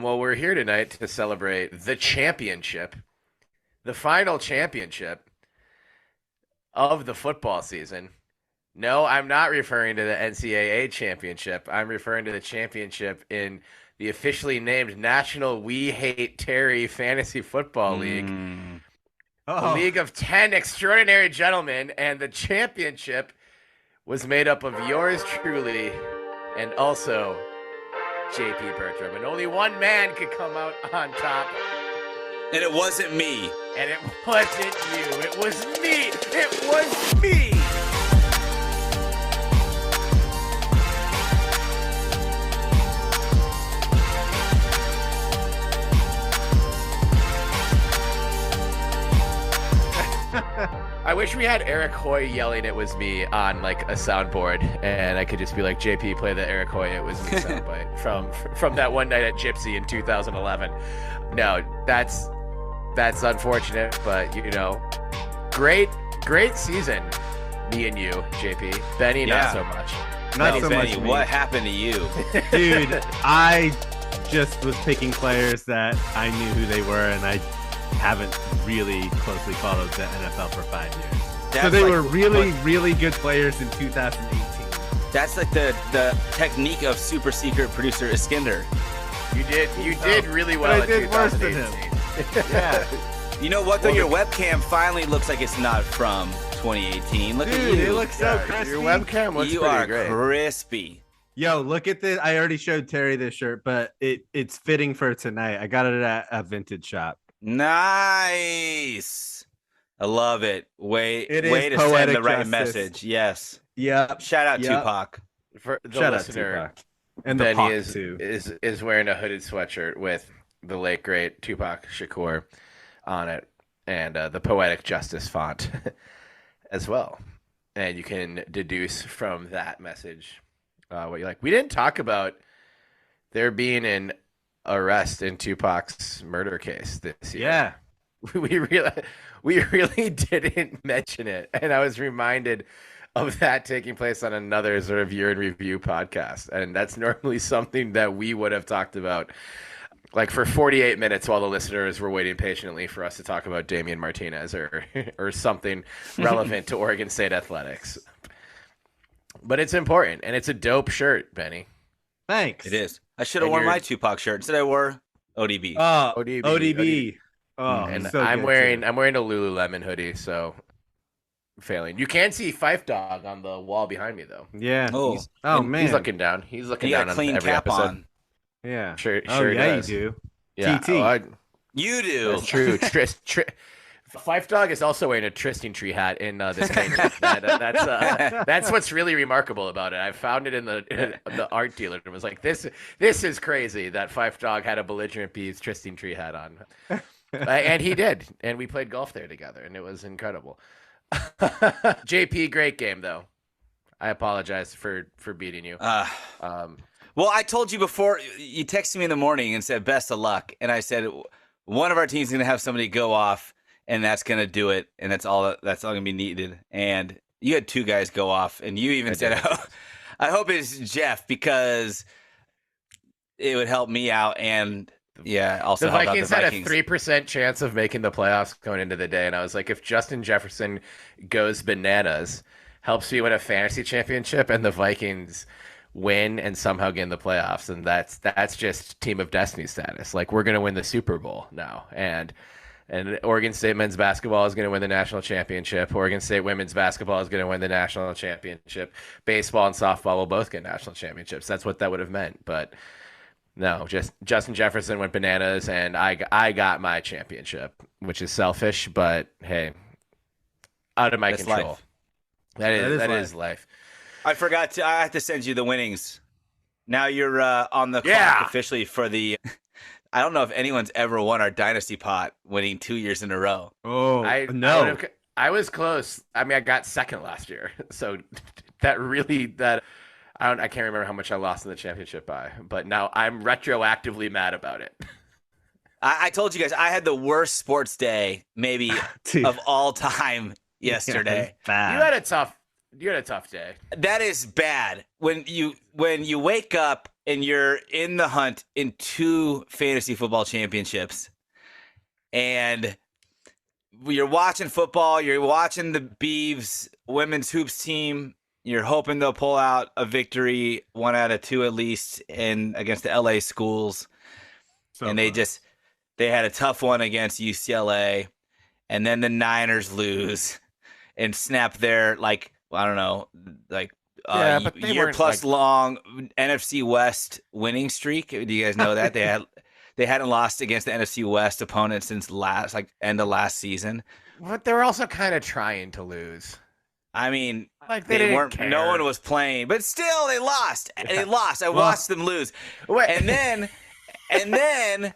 Well, we're here tonight to celebrate the championship, the final championship of the football season. No, I'm not referring to the NCAA championship. I'm referring to the championship in the officially named National We Hate Terry Fantasy Football League. A league of 10 extraordinary gentlemen, and the championship was made up of yours truly and also JP Bertram. And only one man could come out on top. And it wasn't me. And it wasn't you. It was me. It was me. I wish we had Eric Hoy yelling "it was me" on like a soundboard, and I could just be like, "JP, play the Eric Hoy it was me" soundbite from that one night at Gypsy in 2011. No, that's unfortunate, but you know, great season, me and you, JP. Benny, not so much. Not so Benny, much. What happened to you, dude? I just was picking players that I knew who they were, and I haven't really closely followed the NFL for 5 years. So they were really good players in 2018. That's like the technique of super secret producer Iskender. You did really well. But I did worse than him. Yeah. You know what though? Your webcam finally looks like it's not from 2018. Look at you. It looks so crispy. Your webcam looks pretty great. Crispy. Yo, look at this. I already showed Terry this shirt, but it's fitting for tonight. I got it at a vintage shop. Nice. I love it. Way to send the right message. Yes. Yeah. Shout out Tupac. For the listener, and Benny is wearing a hooded sweatshirt with the late great Tupac Shakur on it, and the Poetic Justice font as well. And you can deduce from that message what you like. We didn't talk about there being an arrest in Tupac's murder case this year. Yeah. We really didn't mention it. And I was reminded of that taking place on another sort of year in review podcast. And that's normally something that we would have talked about like for 48 minutes while the listeners were waiting patiently for us to talk about Damian Martinez or something relevant to Oregon State athletics. But it's important, and it's a dope shirt, Benny. Thanks. It is. I should have worn my Tupac shirt. Instead I wore ODB. Oh, ODB. Oh, and so I'm wearing a Lululemon hoodie, so failing. You can see Fife Dog on the wall behind me, though. Yeah. Man, he's looking down. He's looking down on clean every cap episode. On. Yeah. Sure. Yeah, does. you do. Yeah. TT. You do. That's true. Fife Dog is also wearing a Tristan Tree hat in this painting. That's what's really remarkable about it. I found it in the art dealer and was like, this is crazy that Fife Dog had a Belligerent Beavs Tristan Tree hat on. And he did. And we played golf there together, and it was incredible. JP, great game, though. I apologize for beating you. Well, I told you before, you texted me in the morning and said, best of luck. And I said, one of our teams is going to have somebody go off, and that's going to do it. And that's all going to be needed. And you had two guys go off, and you even said, I hope it's Jeff because it would help me out. And also the Vikings had a 3% chance of making the playoffs going into the day. And I was like, if Justin Jefferson goes bananas, helps me win a fantasy championship, and the Vikings win and somehow get in the playoffs, and that's just team of destiny status. Like, we're going to win the Super Bowl now, and Oregon State men's basketball is going to win the national championship. Oregon State women's basketball is going to win the national championship. Baseball and softball will both get national championships. That's what that would have meant. But no, just Justin Jefferson went bananas, and I got my championship, which is selfish, but hey, out of my control. Life. That is life. I forgot I have to send you the winnings. Now you're on the clock officially for the. I don't know if anyone's ever won our dynasty pot, winning 2 years in a row. Oh, no! I was close. I mean, I got second last year, so I can't remember how much I lost in the championship by, but now I'm retroactively mad about it. I told you guys I had the worst sports day maybe of all time yesterday. Bad. You had a tough day. That is bad. When you wake up and you're in the hunt in 2 fantasy football championships, and you're watching football, you're watching the Beavs women's hoops team, you're hoping they'll pull out a victory, 1 out of 2 at least, against the LA schools. And they had a tough one against UCLA, and then the Niners lose and snap their year plus long NFC West winning streak. Do you guys know that they hadn't lost against the NFC West opponent since end of last season? But they were also kind of trying to lose. I mean, they weren't. Care. No one was playing, but still they lost. Yeah. They lost. I watched them lose. And then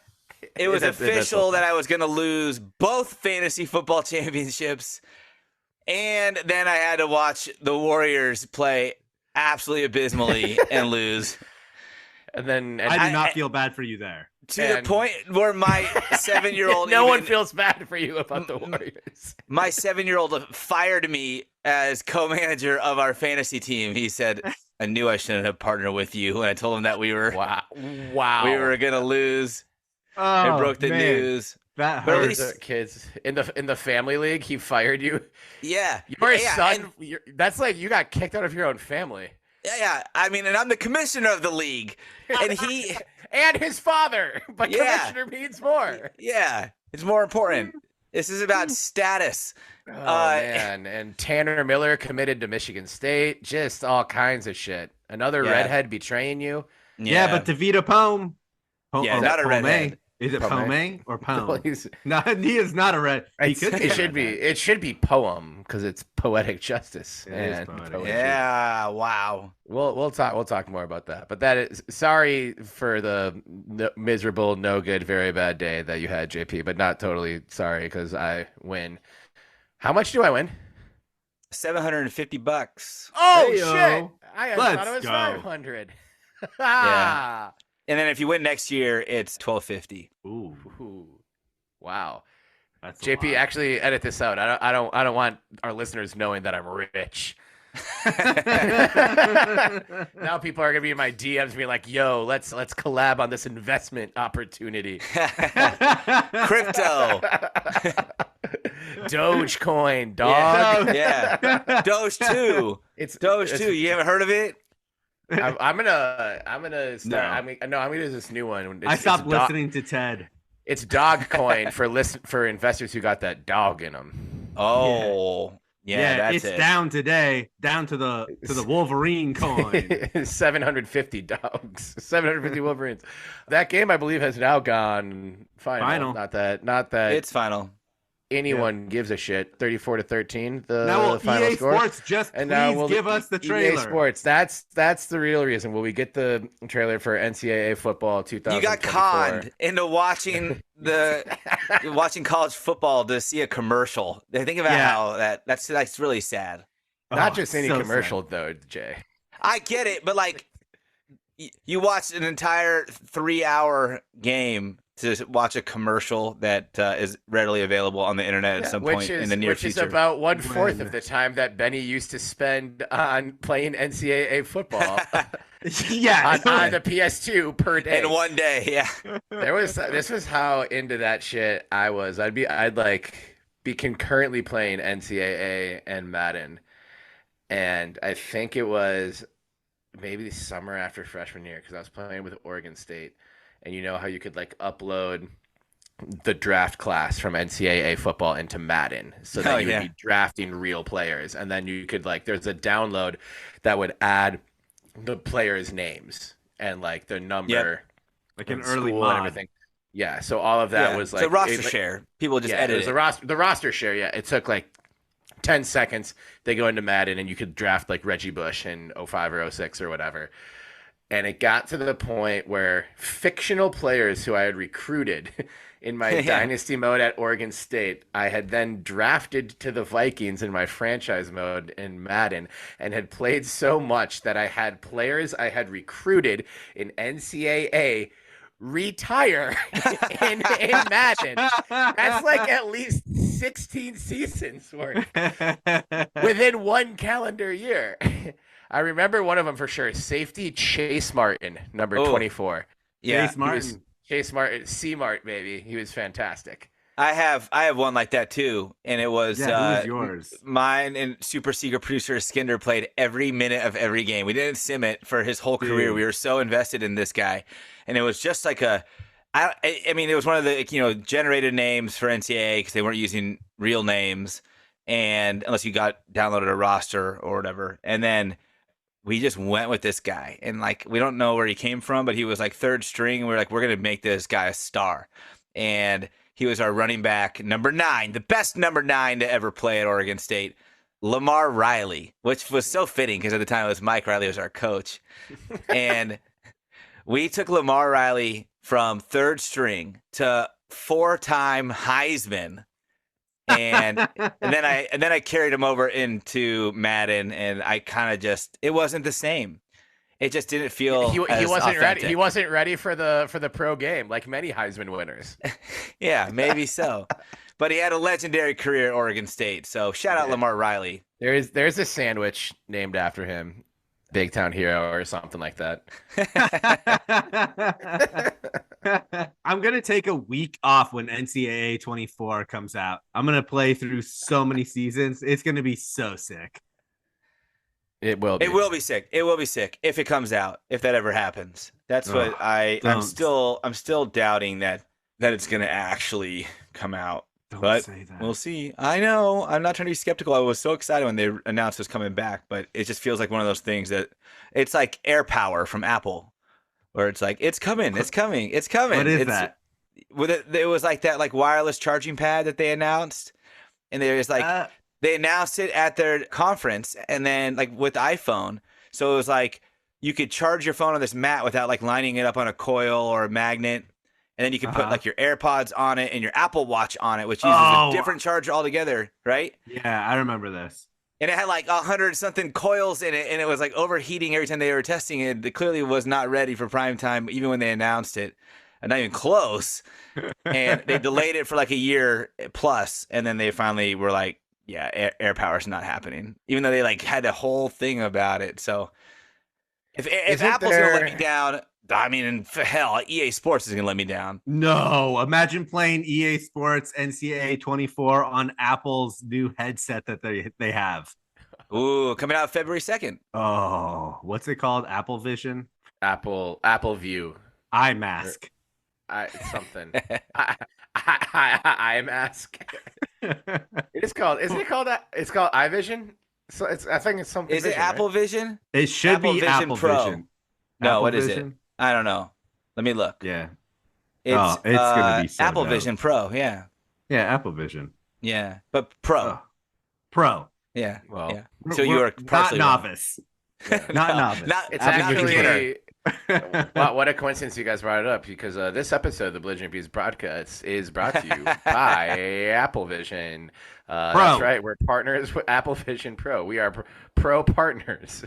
it was official that I was going to lose both fantasy football championships, and then I had to watch the Warriors play absolutely abysmally and lose. And I do not feel bad for you there. To the point where my 7-year-old no one feels bad for you about the Warriors. My 7-year-old fired me as co-manager of our fantasy team. He said, I knew I shouldn't have partnered with you. And I told him that we were we were gonna lose. I broke the news. That hurts. Kids in the family league, he fired you. Yeah. Your son, that's like you got kicked out of your own family. Yeah. I mean, and I'm the commissioner of the league. And he and his father, but commissioner means more. Yeah, it's more important. This is about status. Oh, man. And Tanner Miller committed to Michigan State. Just all kinds of shit. Another redhead betraying you. Yeah, but DeVito Pome. Not a redhead. Is it Pome or Pome? Well, no, he is not a red. It should be poem because it's poetic justice. Yeah, wow. We'll talk more about that. But that is sorry for the miserable, no good, very bad day that you had, JP. But not totally sorry because I win. How much do I win? $750. Oh shit! I thought it was 500. Yeah. And then if you win next year, it's $1,250. Ooh. Wow. That's JP, actually edit this out. I don't want our listeners knowing that I'm rich. Now people are gonna be in my DMs being like, "Yo, let's collab on this investment opportunity." Crypto. Dogecoin, dog. Yeah. Doge 2. It's Doge 2. You haven't heard of it? I'm gonna start. No. I'm gonna do this new one. I stopped listening to Ted. It's Dogcoin for investors who got that dog in them. Oh, yeah, that's it's down today, down to the Wolverine coin. 750 dogs, 750 Wolverines. That game, I believe, has now gone final. Not that it's final. Anyone gives a shit. 34-13. The final EA score. Sports just and please give us the trailer. EA Sports. That's the real reason. Will we get the trailer for NCAA football 2024? You got conned into watching watching college football to see a commercial. Think about how that's really sad. Not just any commercial though, Jay. I get it, but like you watched an entire 3-hour game to watch a commercial that is readily available on the internet at some point in the near future. Which is about 1/4 of the time that Benny used to spend on playing NCAA football. On the PS2 per day. In one day, yeah. This was how into that shit I was. I'd be concurrently playing NCAA and Madden. And I think it was maybe the summer after freshman year because I was playing with Oregon State. And you know how you could like upload the draft class from NCAA football into Madden so that you would be drafting real players. And then you could there's a download that would add the players' names and like the number, like an early mod and everything. Yeah. So all of that was like the roster share. People just edit it. The roster share. Yeah. It took like 10 seconds. They go into Madden and you could draft like Reggie Bush in 05 or 06 or whatever. And it got to the point where fictional players who I had recruited in my dynasty mode at Oregon State, I had then drafted to the Vikings in my franchise mode in Madden and had played so much that I had players I had recruited in NCAA retire in Madden. That's like at least 16 seasons worth within one calendar year. I remember one of them for sure. Safety Chase Martin, number Oh, 24. yeah. Chase Martin. Chase Martin, C Mart, baby. He was fantastic. I have one like that too, and it was Who was yours? mine and super secret producer Skinder played every minute of every game. We didn't sim it for his whole career. We were so invested in this guy, and it was just like I mean, it was one of the generated names for NCAA because they weren't using real names, and unless you got downloaded a roster or whatever, and then we just went with this guy, and like we don't know where he came from, but he was like third string, and we were like, we're gonna make this guy a star, and he was our running back, number 9, the best number 9 to ever play at Oregon State, Lamar Riley, which was so fitting because at the time it was Mike Riley was our coach. And we took Lamar Riley from third string to 4-time Heisman. And then I carried him over into Madden, and I kind of just, it wasn't the same. It just didn't feel he as wasn't authentic. ready. He wasn't ready for the pro game, like many Heisman winners. Yeah, maybe so. But he had a legendary career at Oregon State. So shout out Lamar Riley. There's a sandwich named after him, Big Town Hero or something like that. I'm going to take a week off when NCAA 24 comes out. I'm going to play through so many seasons. It's going to be so sick. It will be. It will be sick. It will be sick if it comes out, if that ever happens. That's what I'm still doubting that it's going to actually come out. Don't say that. We'll see. I know. I'm not trying to be skeptical. I was so excited when they announced it was coming back, but it just feels like one of those things that it's like Air Power from Apple, where it's like, it's coming. It's coming. It's coming. What is that? It was like that like wireless charging pad that they announced, and there's like they announced it at their conference, and then like with iPhone, so it was like you could charge your phone on this mat without like lining it up on a coil or a magnet, and then you could put like your AirPods on it and your Apple Watch on it, which uses a different charger altogether, right? Yeah, I remember this. And it had like 100-something coils in it, and it was like overheating every time they were testing it. It clearly was not ready for prime time, even when they announced it. Not even close. And they delayed it for like a year plus, and then they finally were like, yeah, Air Power's not happening. Even though they like had a whole thing about it. So if Apple's going to let me down, I mean, hell, EA Sports is going to let me down. No, imagine playing EA Sports NCAA 24 on Apple's new headset that they have. Ooh, coming out February 2nd. Oh, what's it called? Apple Vision? Apple View. Eye mask. Something. Eye mask. It's called. Isn't it called that? It's called iVision. So I think it's something. Is it Apple Vision? It should be Vision Apple Pro. Vision. No, Apple what is Vision? it? I don't know. Let me look. Yeah. It's gonna be so Apple dope. Vision Pro. Yeah. Yeah, Apple Vision. Yeah, but Pro. Pro. Yeah. Well, yeah. So you are partially not wrong. novice. Not novice. It's not actually. Wow, what a coincidence you guys brought it up, because this episode of the Belligerent Beavs Podcast is brought to you by Apple Vision. That's right. We're partners with Apple Vision Pro. We are pro partners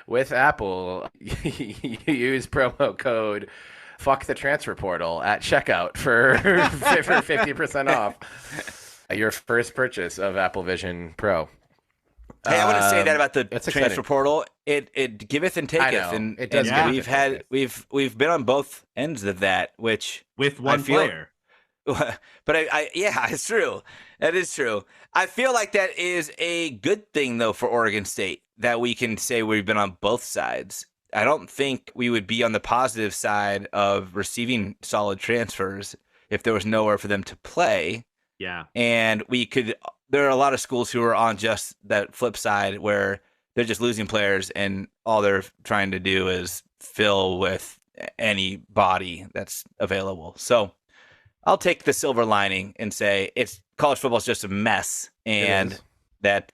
with Apple. You use promo code "fuck the transfer portal" at checkout for 50% off your first purchase of Apple Vision Pro. Hey, I want to say that about the that's transfer exciting. portal. It giveth and taketh, know. and It does and give and we've been on both ends of that, which With one feel- player. But yeah, it's true. That is true. I feel like that is a good thing though for Oregon State, that we can say we've been on both sides. I don't think we would be on the positive side of receiving solid transfers if there was nowhere for them to play. Yeah. And there are a lot of schools who are on just that flip side where they're just losing players and all they're trying to do is fill with any body that's available. So I'll take the silver lining and say college football is just a mess, and that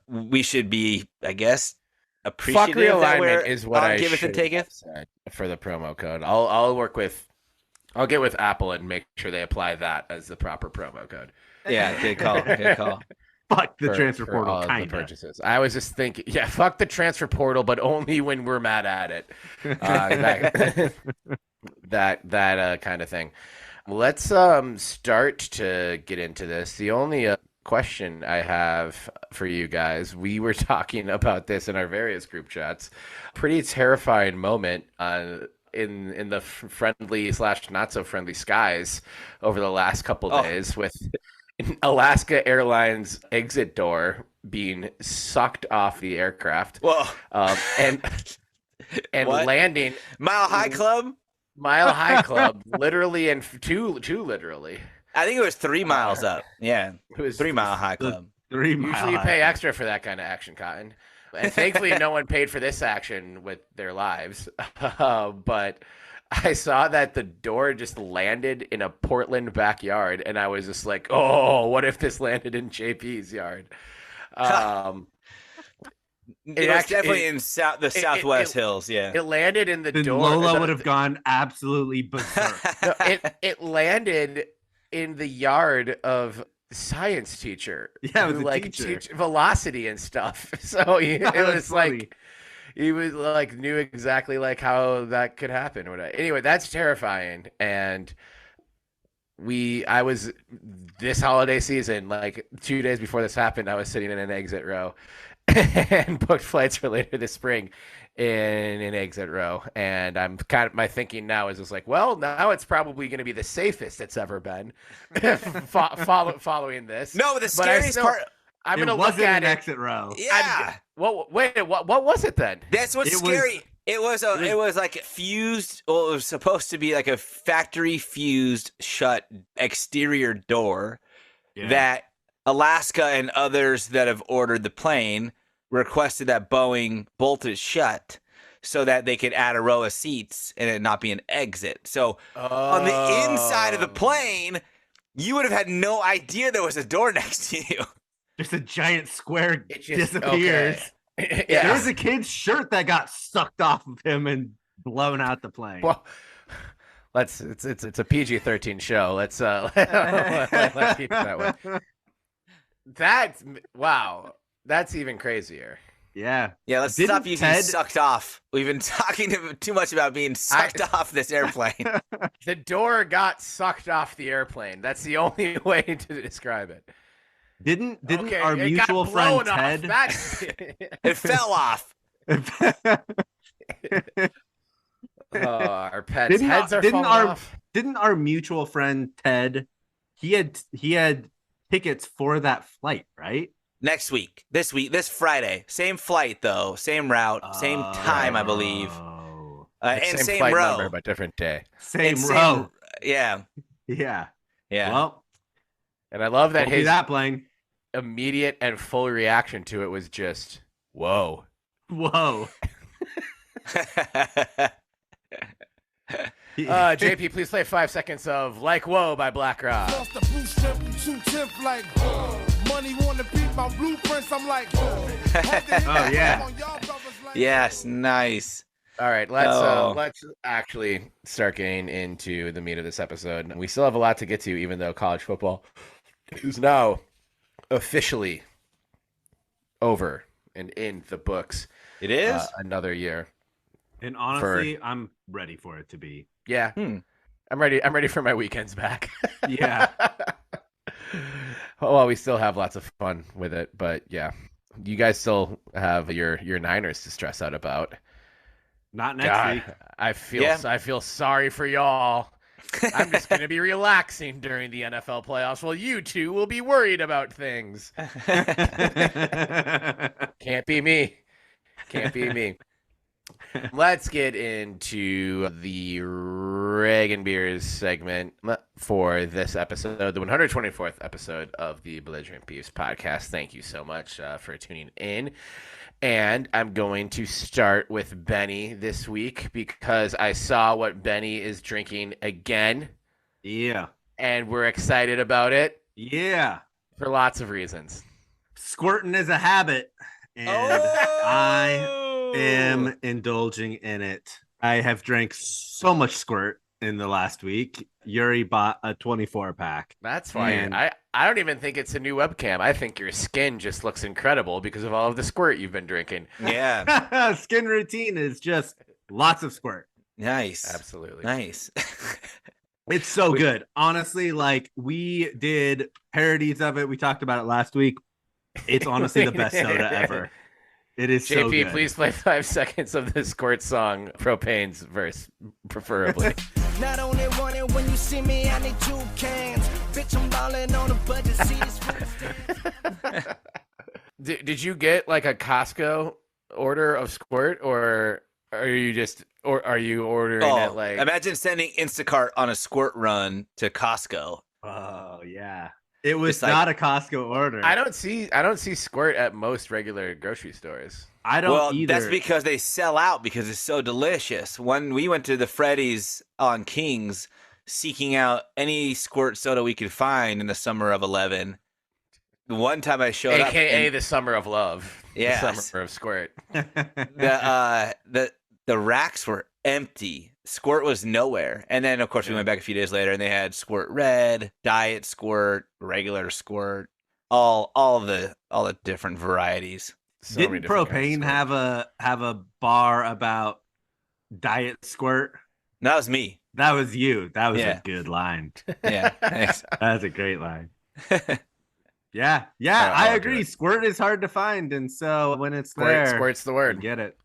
we should be, I guess, appreciative Fuck realignment is what I giveth and should taketh have said for the promo code. I'll get with Apple and make sure they apply that as the proper promo code. Yeah, good call. Good call. Fuck the transfer for portal, all of the kind of. purchases. I was just thinking, yeah, fuck the transfer portal, but only when we're mad at it. That kind of thing. Let's start to get into this. The only question I have for you guys. We were talking about this in our various group chats. Pretty terrifying moment in the friendly / not so friendly skies over the last couple days with Alaska Airlines exit door being sucked off the aircraft. Whoa. And landing Mile High Club, literally, and two literally. I think it was 3 miles up. Yeah, it was 3 Mile High Club. 3 Mile Usually you High. pay extra for that kind of action, Cotton. And thankfully, no one paid for this action with their lives. But I saw that the door just landed in a Portland backyard, and I was just like, "Oh, what if this landed in JP's yard?" It was definitely in the Southwest Hills. Yeah, it landed in the door. Lola would have gone absolutely berserk. No, it landed in the yard of science teacher. Yeah, it was like teacher. Velocity and stuff. So it was funny. like he was like knew exactly like how that could happen. Anyway, that's terrifying. And I was this holiday season, like 2 days before this happened, I was sitting in an exit row and booked flights for later this spring in an exit row. And I'm my thinking now is just like, well, now it's probably going to be the safest it's ever been following this. No, but the scariest part, I'm going to look at an it. exit row. Yeah. What was it then? That's what's scary. It was like fused. Well, it was supposed to be like a factory fused shut exterior door that Alaska and others that have ordered the plane requested that Boeing bolt it shut so that they could add a row of seats and it not be an exit. So on the inside of the plane, you would have had no idea there was a door next to you. Just a giant square disappears. Okay. Yeah. There was a kid's shirt that got sucked off of him and blown out the plane. Well, it's a PG-13 show. Let's keep it that way. That's even crazier. Yeah. Yeah, let's stop using sucked off. We've been talking too much about being sucked off this airplane. The door got sucked off the airplane. That's the only way to describe it. Didn't our mutual friend Ted? It fell off. Our pets' heads are falling off. Didn't our mutual friend Ted? He had tickets for that flight, right? Next week, this Friday, same flight though, same route, same time, I believe, and same flight row, number, but different day. Same row. Yeah. Well, and I love that his plane immediate and full reaction to it was just whoa. JP, please play 5 seconds of Like Whoa by Black Rock. Money wanna beat my blueprints, I'm like, oh yeah. Yes, nice. All right, let's actually start getting into the meat of this episode. We still have a lot to get to, even though college football is now officially over and in the books. It is another year. And honestly, I'm ready for it to be. Yeah. I'm ready for my weekends back. Yeah. Well, we still have lots of fun with it, but yeah. You guys still have your Niners to stress out about. Not next week. I feel sorry for y'all. I'm just going to be relaxing during the NFL playoffs while you two will be worried about things. Can't be me. Let's get into the Reagan Beers segment for this episode, the 124th episode of the Belligerent Beavs Podcast. Thank you so much for tuning in. And I'm going to start with Benny this week because I saw what Benny is drinking again. Yeah. And we're excited about it. Yeah. For lots of reasons. Squirting is a habit, and I am indulging in it. I have drank so much squirt in the last week. Yuri bought a 24-pack. That's fine. I don't even think it's a new webcam. I think your skin just looks incredible because of all of the squirt you've been drinking. Yeah. Skin routine is just lots of squirt. Nice. Absolutely. Nice. It's so good. Honestly, like we did parodies of it. We talked about it last week. It's honestly the best soda ever. It is so JP, good. please play 5 seconds of the Squirt song, Propane's verse, preferably. Not only want it when you see me, I need 2 cans. Bitch, I'm ballin' on a budget. Did you get like a Costco order of Squirt, or are you ordering it like? Imagine sending Instacart on a Squirt run to Costco. Oh yeah. It was It's like- not a Costco order. I don't see Squirt at most regular grocery stores. I don't either. That's because they sell out because it's so delicious. When we went to the Freddy's on Kings, seeking out any Squirt soda we could find in the summer of 11. The one time I showed up, AKA the summer of love. Yes. The summer of Squirt. the racks were empty. Squirt was nowhere. And then of course we went back a few days later and they had Squirt Red, Diet Squirt, regular Squirt, all the different varieties. So many Didn't different kinds of Propane Squirt. have a bar about Diet Squirt? That was me. That was you. That was Yeah. a good line. Yeah. Thanks. That's a great line. Yeah, I I'll do agree. it. Squirt is hard to find, and so when it's there, Squirt's the you word. get it.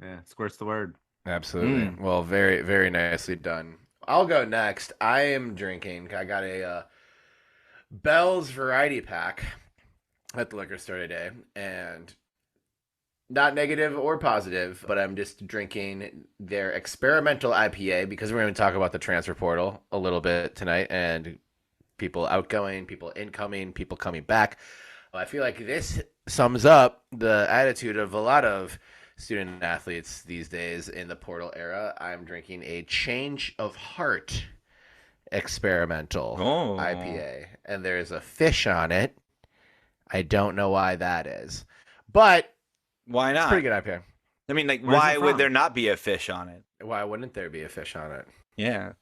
Yeah, squirt's the word. Absolutely. Well, very, very nicely done. I'll go next. I am drinking. I got a Bell's Variety Pack at the liquor store today, and not negative or positive, but I'm just drinking their experimental IPA because we're going to talk about the transfer portal a little bit tonight and people outgoing, people incoming, people coming back. I feel like this sums up the attitude of a lot of student athletes these days in the portal era. I'm drinking a Change of Heart experimental IPA, and there's a fish on it. I don't know why that is, but Why it's not? pretty good IPA. I mean, like, Where's why it would from? there not be a fish on it? Why wouldn't there be a fish on it? Yeah.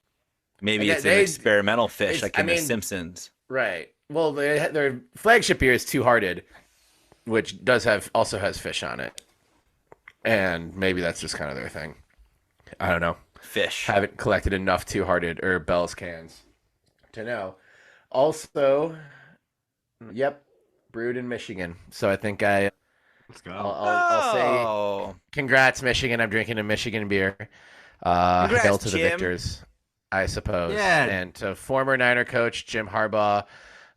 Maybe And it's they- an experimental fish it's- like I in The mean- Simpsons. Right. Well, their flagship beer is Two Hearted, which also has fish on it, and maybe that's just kind of their thing. I don't know. Fish. Haven't collected enough Two Hearted or Bell's cans to know. Also, yep, brewed in Michigan. So I think Let's go. I'll say congrats, Michigan. I'm drinking a Michigan beer. Congrats, Hail to the Jim. victors, I suppose. Yeah. And to former Niner coach Jim Harbaugh,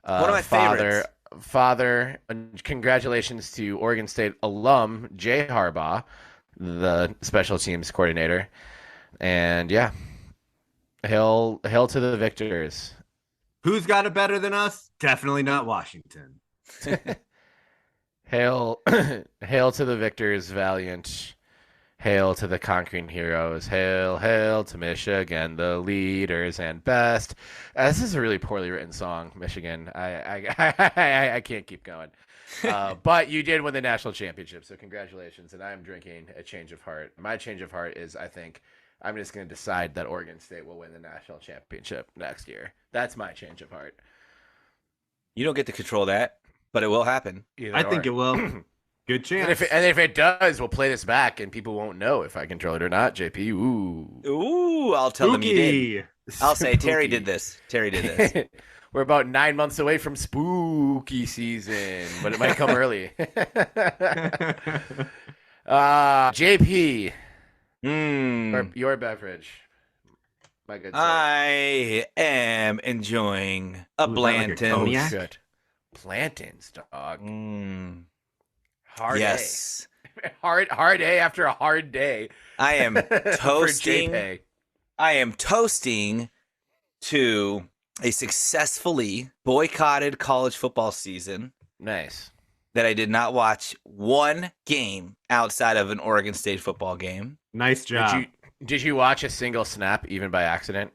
One of my favorites. father, and congratulations to Oregon State alum Jay Harbaugh, the special teams coordinator. And yeah, hail to the victors. Who's got it better than us? Definitely not Washington. Hail to the victors, valiant. Hail to the conquering heroes. Hail to Michigan, the leaders and best. This is a really poorly written song, Michigan. I can't keep going. But you did win the national championship, so congratulations. And I'm drinking a Change of Heart. My change of heart is I think I'm just going to decide that Oregon State will win the national championship next year. That's my change of heart. You don't get to control that, but it will happen. I think it will. Good chance. And if it does, we'll play this back, and people won't know if I control it or not. JP, Ooh, I'll tell them you did. I'll say Terry did this. Terry did this. We're about 9 months away from spooky season, but it might come early. JP, your beverage. My good sir. I am enjoying a Ooh, is that like a Blanton's. cognac? Good. Plantains, dog. Yes. Day. Hard day after a hard day. I am For toasting. JP. I am toasting to a successfully boycotted college football season Nice. that I did not watch one game outside of an Oregon State football game. Nice job. Did you watch a single snap even by accident?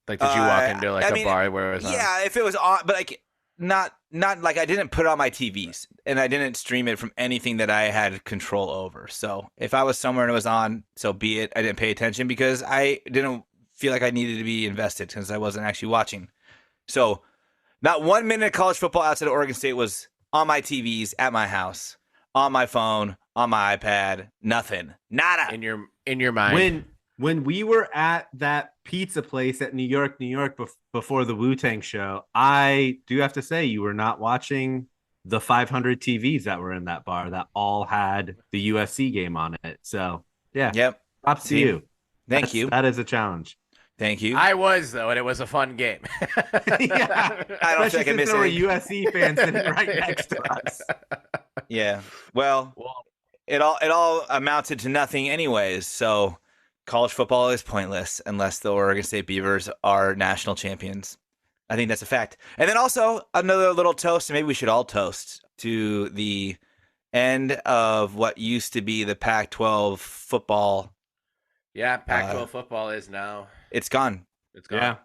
Like, did you walk into a bar where it was on? Yeah, if it was on, but like not like I didn't put it on my TVs and I didn't stream it from anything that I had control over. So if I was somewhere and it was on, so be it. I didn't pay attention because I didn't feel like I needed to be invested because I wasn't actually watching. So not 1 minute of college football outside of Oregon State was on my TVs at my house, on my phone, on my iPad, nothing, nada. In your mind. When we were at that pizza place at New York, before the Wu-Tang show, I do have to say you were not watching the 500 TVs that were in that bar that all had the USC game on it. So, yeah. Yep. Props to you. Thank you. That is a challenge. Thank you. I was, though, and it was a fun game. Yeah. I don't think I missed there were anything. USC fans sitting right next to us. Yeah. Well, it all amounted to nothing anyways. So college football is pointless unless the Oregon State Beavers are national champions. I think that's a fact. And then also another little toast, and maybe we should all toast to the end of what used to be the Pac-12 football. Yeah, Pac-12 football is now. It's gone. It's gone. Yeah.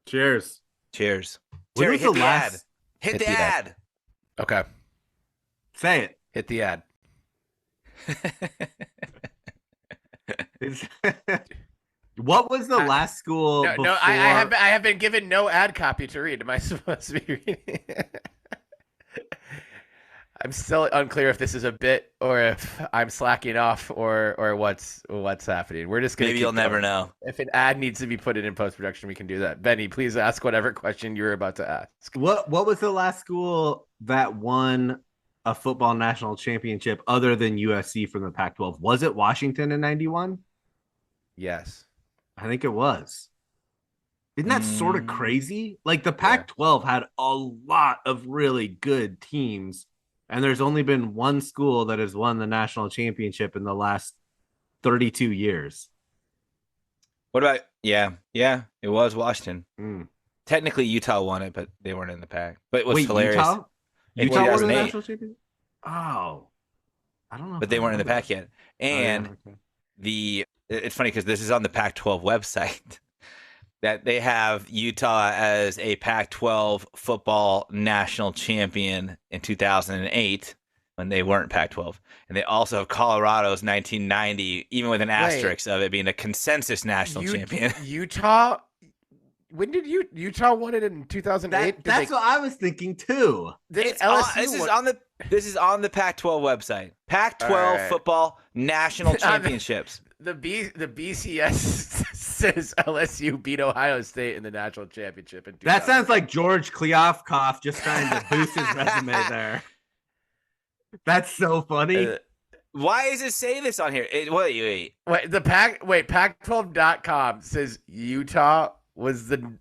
Cheers. Cheers. When Terry, was hit the the last- ad. Hit the ad. Okay. Say it. Hit the ad. What was the last school before? No, I have been given no ad copy to read. Am I supposed to be reading? I'm still unclear if this is a bit or if I'm slacking off or what's happening. We're just gonna Maybe you'll never know. If an ad needs to be put in post production, we can do that. Benny, please ask whatever question you're about to ask. What was the last school that won a football national championship other than USC from the Pac-12? Was it Washington in 91? Yes. I think it was. Isn't that sort of crazy? Like the Pac-12 had a lot of really good teams, and there's only been one school that has won the national championship in the last 32 years. What about it was Washington. Mm. Technically Utah won it, but they weren't in the pack. But it was hilarious. Utah In won the 2008. national championship? Oh. I don't know. But they weren't in the pack yet. And it's funny because this is on the Pac-12 website that they have Utah as a Pac-12 football national champion in 2008 when they weren't Pac-12. And they also have Colorado's 1990, even with an asterisk of it being a consensus national champion. Utah? When did Utah won it in 2008? That's what I was thinking too. This is on the Pac-12 website. Pac-12 football national championships. The BCS says LSU beat Ohio State in the national championship. That sounds like George Kliavkoff just trying to boost his resume there. That's so funny. Why does it say this on here? Wait. Pac12.com says Utah was the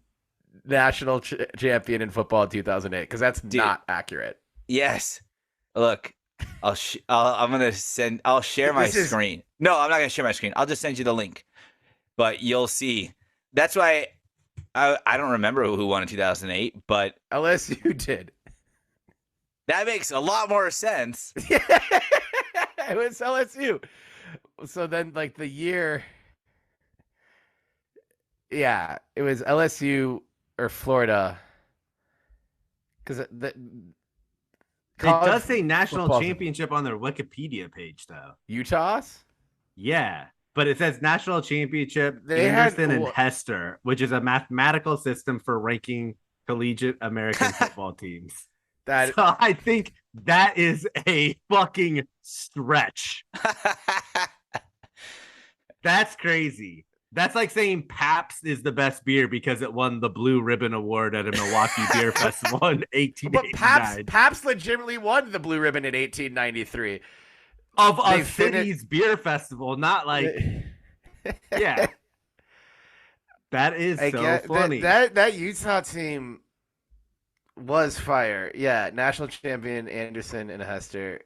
national champion in football in 2008 because that's not accurate. Yes. Look, I'll share my screen. No, I'm not gonna share my screen. I'll just send you the link. But you'll see. That's why I don't remember who won in 2008, but LSU did. That makes a lot more sense. It was LSU. So then, like the year, it was LSU or Florida. Because it does say national championship on their Wikipedia page, though. Utah's? Yeah, but it says national championship They Anderson had- and Hester, which is a mathematical system for ranking collegiate American football teams. So I think that is a fucking stretch. That's crazy. That's like saying Pabst is the best beer because it won the Blue Ribbon Award at a Milwaukee Beer Festival in 1889. But Pabst legitimately won the Blue Ribbon in 1893. Of a city's beer festival, not like... Yeah. That is funny. That Utah team was fire. Yeah, national champion Anderson and Hester.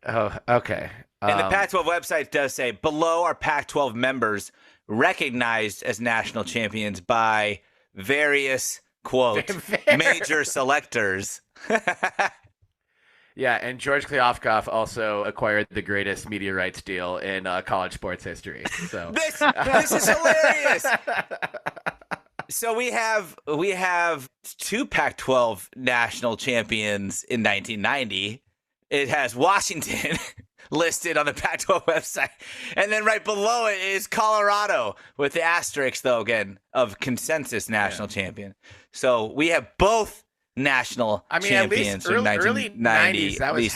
Oh, okay. And the Pac-12 website does say, below are Pac-12 members recognized as national champions by various, quote, major selectors. Yeah, and George Kliavkoff also acquired the greatest media rights deal in college sports history. So this is hilarious. So we have two Pac-12 national champions in 1990. It has Washington listed on the Pac-12 website. And then right below it is Colorado with the asterisk, though, again, of consensus national champion. So we have both national champions at least in early 1990. 90s, that was was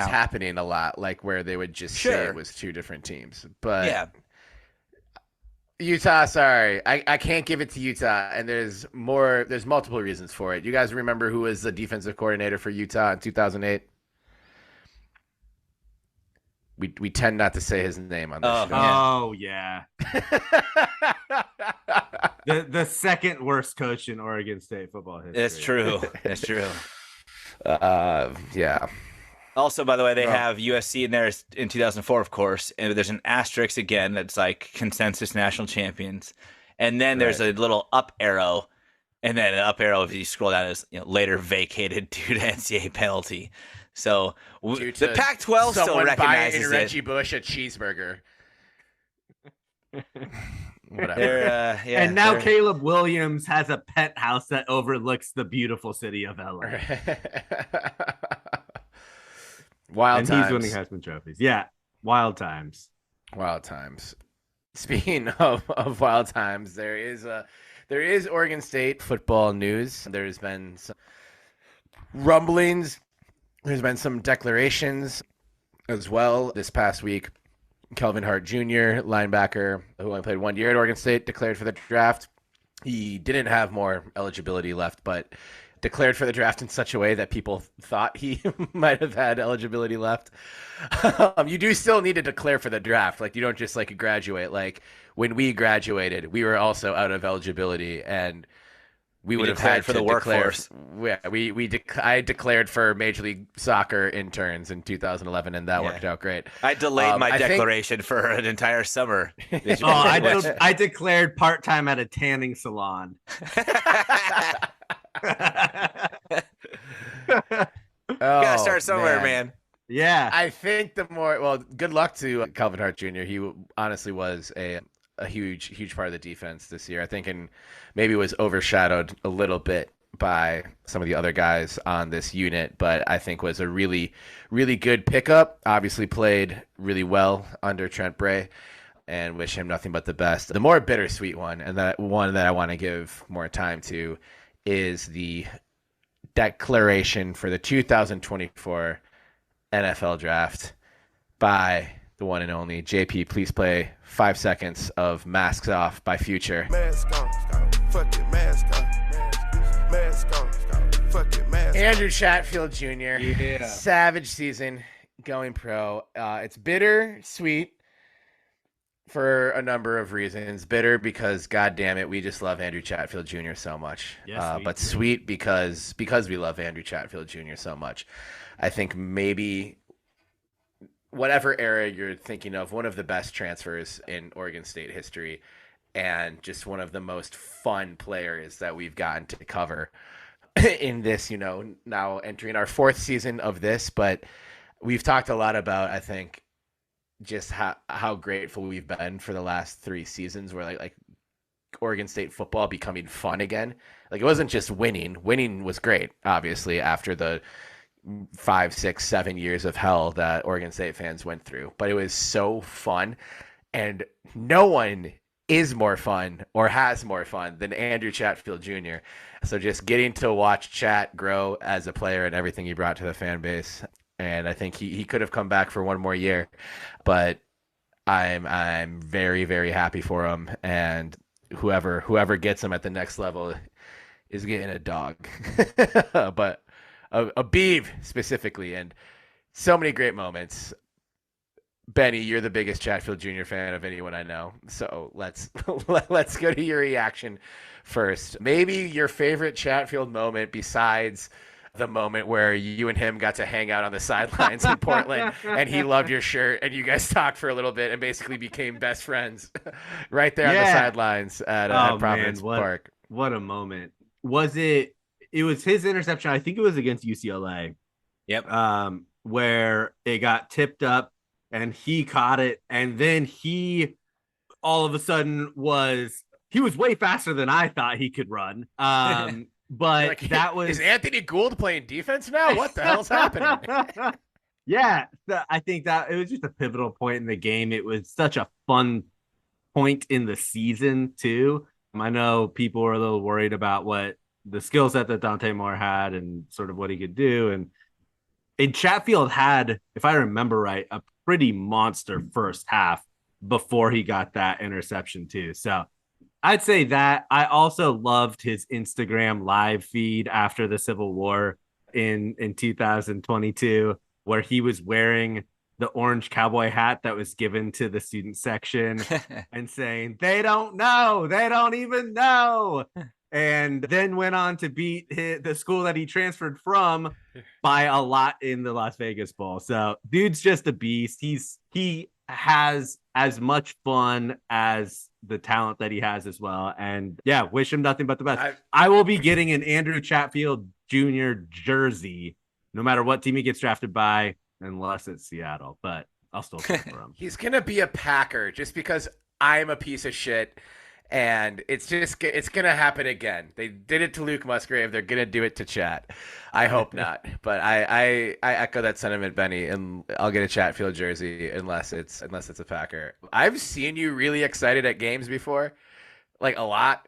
happening a lot, like where they would just say it was two different teams. But Utah, sorry. I can't give it to Utah, and there's multiple reasons for it. You guys remember who was the defensive coordinator for Utah in 2008? We tend not to say his name on this show. Oh yeah. the second worst coach in Oregon State football history. It's true. It's true. Yeah. Also, by the way, they have USC in there in 2004, of course, and there's an asterisk again that's like consensus national champions, and then there's a little up arrow, and then an up arrow if you scroll down is later vacated due to NCAA penalty. So the Pac-12 still recognizes buying Reggie Bush a cheeseburger. Whatever. And now Caleb Williams has a penthouse that overlooks the beautiful city of LA. Wild times. He's winning Heisman trophies. Yeah, wild times. Wild times. Speaking of wild times, there is Oregon State football news. There's been some rumblings. There's been some declarations as well this past week. Kelvin Hart Jr., linebacker, who only played 1 year at Oregon State, declared for the draft. He didn't have more eligibility left, but declared for the draft in such a way that people thought he might have had eligibility left. You do still need to declare for the draft. Like, you don't just like graduate. Like, when we graduated, we were also out of eligibility, and we would have had for the workforce. Yeah, I declared for Major League Soccer interns in 2011, and that worked out great. I delayed my declaration for an entire summer. I declared part-time at a tanning salon. Gotta start somewhere, man. Yeah. I think good luck to Kelvin Hart Jr. He honestly was a huge part of the defense this year, I think, and maybe was overshadowed a little bit by some of the other guys on this unit, but I think was a really, really good pickup. Obviously played really well under Trent Bray, and wish him nothing but the best. The more bittersweet one, and that one that I want to give more time to, is the declaration for the 2024 NFL draft by the one and only JP. Please play 5 seconds of Masks Off by Future. Mask on, fuck it, mask on, mask on, fuck it, mask on. Andrew Chatfield Jr. Yeah. Savage season, going pro. It's bitter sweet for a number of reasons. Bitter because, God damn it, we just love Andrew Chatfield Jr. so much. Yes, but sweet because we love Andrew Chatfield Jr. so much. I think maybe whatever era you're thinking of, one of the best transfers in Oregon State history, and just one of the most fun players that we've gotten to cover in this, now entering our fourth season of this. But we've talked a lot about, I think, just how grateful we've been for the last 3 seasons where like Oregon State football becoming fun again. Like, it wasn't just winning. Winning was great, obviously, after the 5, 6, 7 years of hell that Oregon State fans went through. But it was so fun, and no one is more fun or has more fun than Andrew Chatfield Jr. So just getting to watch Chat grow as a player and everything he brought to the fan base. And I think he could have come back for one more year, but I'm very, very happy for him. And whoever gets him at the next level is getting a dog, but a Beav specifically, and so many great moments. Benny, you're the biggest Chatfield Jr. fan of anyone I know, so let's go to your reaction first. Maybe your favorite Chatfield moment besides the moment where you and him got to hang out on the sidelines in Portland, and he loved your shirt, and you guys talked for a little bit and basically became best friends right there on the sidelines at Providence Park. What a moment. It was his interception. I think it was against UCLA. Yep. Where it got tipped up and he caught it. And then he all of a sudden was way faster than I thought he could run. But that was... Is Anthony Gould playing defense now? What the hell's happening? Yeah. I think that it was just a pivotal point in the game. It was such a fun point in the season too. I know people were a little worried about what the skill set that Dante Moore had and sort of what he could do. And Chatfield had, if I remember right, a pretty monster first half before he got that interception too. So I'd say that. I also loved his Instagram live feed after the Civil War in 2022, where he was wearing the orange cowboy hat that was given to the student section and saying, "They don't know, they don't even know." And then went on to beat the school that he transferred from by a lot in the Las Vegas Bowl. So dude's just a beast. He has as much fun as the talent that he has as well. And yeah, wish him nothing but the best. I will be getting an Andrew Chatfield Jr. jersey, no matter what team he gets drafted by, unless it's Seattle. But I'll still cheer for him. He's gonna be a Packer just because I'm a piece of shit. And it's gonna happen again. They did it to Luke Musgrave. They're gonna do it to Chat. I hope not, but I echo that sentiment, Benny. And I'll get a Chatfield jersey unless it's a Packer. I've seen you really excited at games before, like a lot.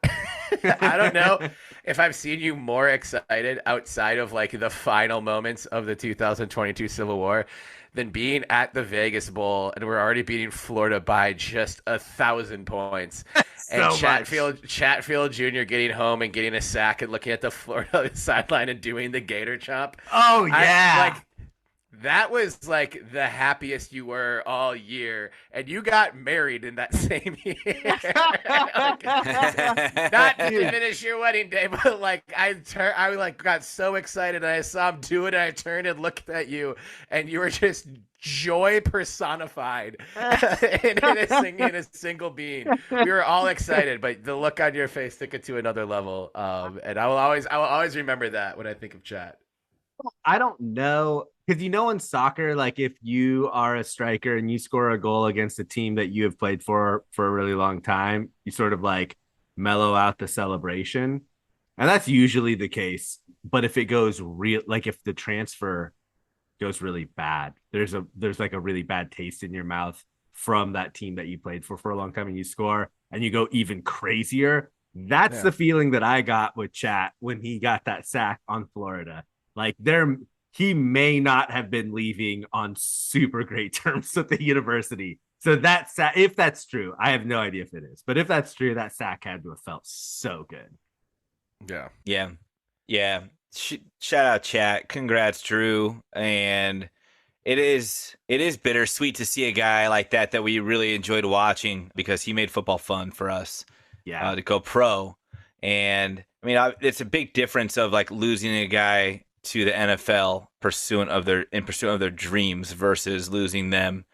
I don't know if I've seen you more excited outside of like the final moments of the 2022 Civil War than being at the Vegas Bowl, and we're already beating Florida by just 1,000 points. And Chatfield Jr. getting home and getting a sack and looking at the Florida sideline and doing the gator chomp. Oh yeah, that was like the happiest you were all year, and you got married in that same year. Not to diminish your wedding day, but like I got so excited and I saw him do it, and I turned and looked at you, and you were just joy personified in a single being. We were all excited, but the look on your face took it to another level. And I will always remember that when I think of Chat. I don't know, because in soccer, like if you are a striker and you score a goal against a team that you have played for a really long time, you sort of like mellow out the celebration, and that's usually the case. But if it goes like if the transfer goes really bad, there's like a really bad taste in your mouth from that team that you played for a long time, and you score and you go even crazier. That's the feeling that I got with Chat when he got that sack on Florida. Like he may not have been leaving on super great terms with the university. So if that's true, I have no idea if it is, but if that's true, that sack had to have felt so good. Yeah. Shout out Chat. Congrats, Drew. And it is bittersweet to see a guy like that we really enjoyed watching, because he made football fun for us. To go pro. And I mean, it's a big difference of like losing a guy to the NFL in pursuit of their dreams versus losing them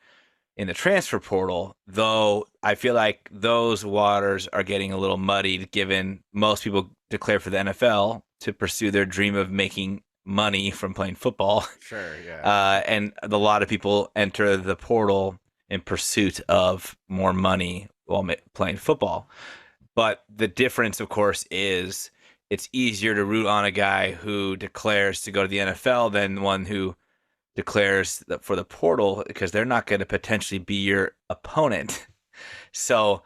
in the transfer portal. Though I feel like those waters are getting a little muddied, given most people declare for the NFL to pursue their dream of making money from playing football. Sure, yeah. And a lot of people enter the portal in pursuit of more money while playing football. But the difference, of course, is it's easier to root on a guy who declares to go to the NFL than one who declares for the portal, because they're not going to potentially be your opponent. So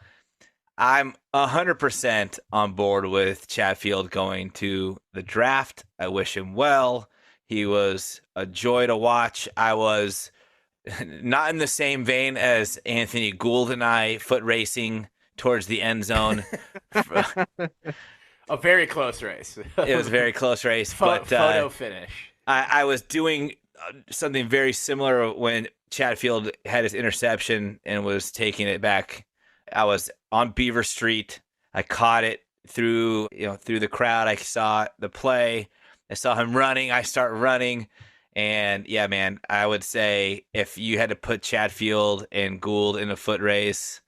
I'm 100% on board with Chatfield going to the draft. I wish him well. He was a joy to watch. I was not in the same vein as Anthony Gould and I foot racing towards the end zone. A very close race. It was a very close race. But photo finish. I was doing something very similar when Chatfield had his interception and was taking it back. I was on Beaver Street. I caught it through the crowd. I saw the play. I saw him running. I start running. And yeah, man, I would say if you had to put Chatfield and Gould in a foot race,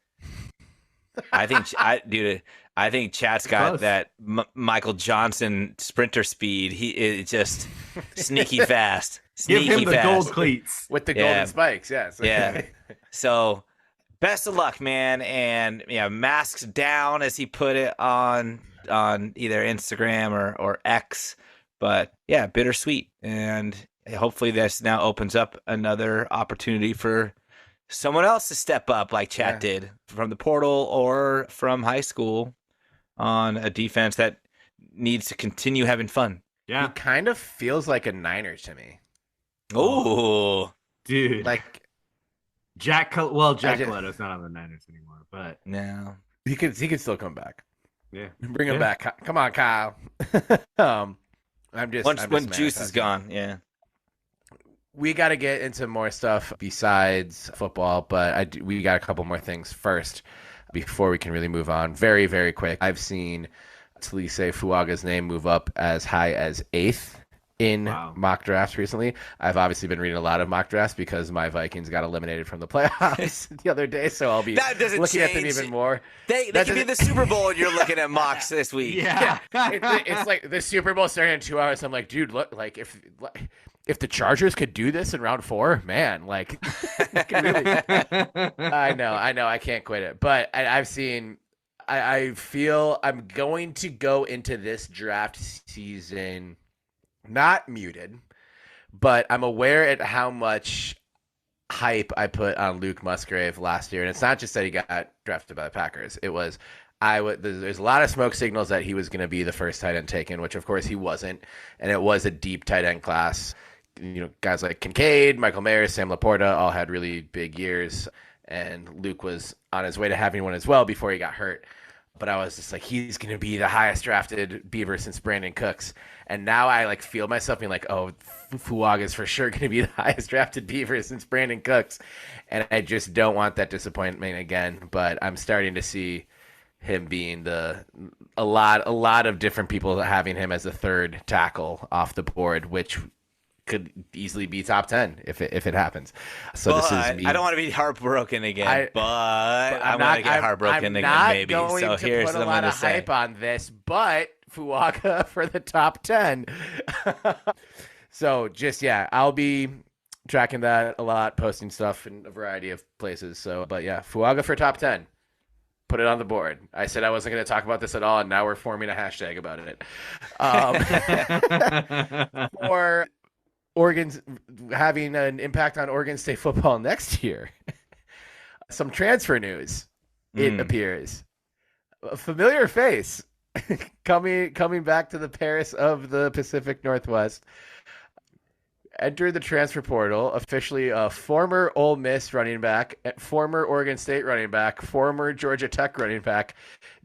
I think Chat's got that Michael Johnson sprinter speed. He is just sneaky fast. Give him the gold cleats with the golden spikes. Yes. Yeah. So best of luck, man. And masks down, as he put it on either Instagram or X. But yeah, bittersweet. And hopefully this now opens up another opportunity for someone else to step up like Chat did from the portal or from high school on a defense that needs to continue having fun. Yeah. He kind of feels like a Niner to me. Oh, dude. Like Jack Colletto's not on the Niners anymore, but No. He could still come back. yeah, Bring him back. Come on, Kyle. I'm just When mad Juice at is that. gone, yeah. We got to get into more stuff besides football, but we got a couple more things first before we can really move on. Very, very quick. I've seen Talise Fuaga's name move up as high as 8th in mock drafts recently. I've obviously been reading a lot of mock drafts because my Vikings got eliminated from the playoffs the other day, so I'll be looking at them even more. They could be the Super Bowl and you're looking at mocks this week. yeah. It's like the Super Bowl starting in 2 hours. I'm like, dude, look, like if the Chargers could do this in round 4, man, like, really... I know, I can't quit it. But I've seen, I feel I'm going to go into this draft season not muted, but I'm aware at how much hype I put on Luke Musgrave last year. And it's not just that he got drafted by the Packers. It was, there's a lot of smoke signals that he was going to be the first tight end taken, which of course he wasn't. And it was a deep tight end class. You know, guys like Kincaid, Michael Mayer, Sam Laporta all had really big years. And Luke was on his way to having one as well before he got hurt. But I was just like, he's going to be the highest drafted Beaver since Brandon Cooks. And now I like feel myself being like, oh, Fuaga is for sure going to be the highest drafted Beaver since Brandon Cooks. And I just don't want that disappointment again. But I'm starting to see him being a lot of different people having him as a third tackle off the board, which could easily be top 10 if it happens. So but this is me. I don't want to be heartbroken again, but I'm going to get heartbroken again maybe. I'm not going to put a lot of hype on this, but Fuaga for the top 10. So just, yeah, I'll be tracking that a lot, posting stuff in a variety of places. So, but yeah, Fuaga for top 10. Put it on the board. I said I wasn't going to talk about this at all, and now we're forming a hashtag about it. For Oregon's having an impact on Oregon State football next year. Some transfer news, it appears. A familiar face coming back to the Paris of the Pacific Northwest. Entered the transfer portal, officially a former Ole Miss running back, former Oregon State running back, former Georgia Tech running back,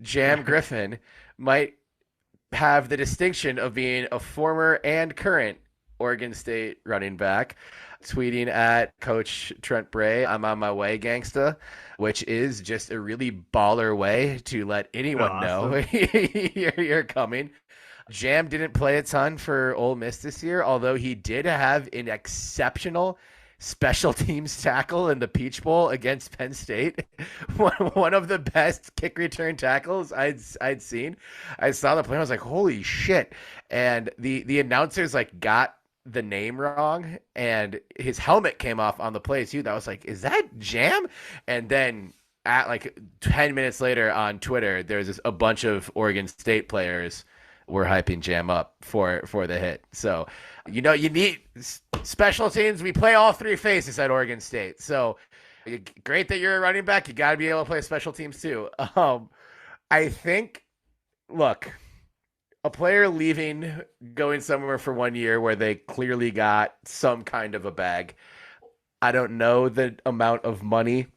Jam Griffin might have the distinction of being a former and current Oregon State running back, tweeting at Coach Trent Bray, "I'm on my way, gangsta," which is just a really baller way to let anyone know you're coming. Jam didn't play a ton for Ole Miss this year, although he did have an exceptional special teams tackle in the Peach Bowl against Penn State. One of the best kick return tackles I'd seen. I saw the play, I was like, holy shit. And the announcers like got the name wrong, and his helmet came off on the play too. That was like, is that Jam? And then at like 10 minutes later on Twitter, there's a bunch of Oregon State players were hyping Jam up for the hit. So, you know, you need special teams. We play all three faces at Oregon State. So great that you're a running back. You got to be able to play special teams too. I think, look, a player leaving, going somewhere for 1 year where they clearly got some kind of a bag. I don't know the amount of money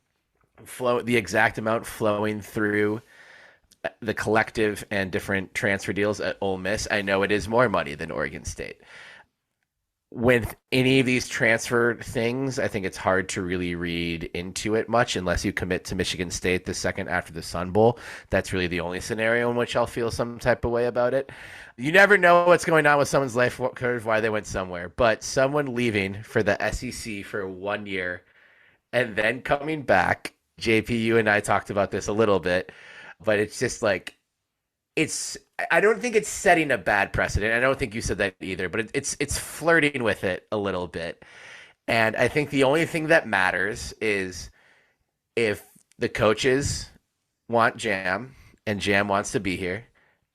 the exact amount flowing through the collective and different transfer deals at Ole Miss. I know it is more money than Oregon State. With any of these transfer things, I think it's hard to really read into it much unless you commit to Michigan State the second after the Sun Bowl. That's really the only scenario in which I'll feel some type of way about it. You never know what's going on with someone's life curve, why they went somewhere. But someone leaving for the SEC for 1 year and then coming back, JP, you and I talked about this a little bit, but it's just like, I don't think it's setting a bad precedent. I don't think you said that either, but it's flirting with it a little bit. And I think the only thing that matters is if the coaches want Jam and Jam wants to be here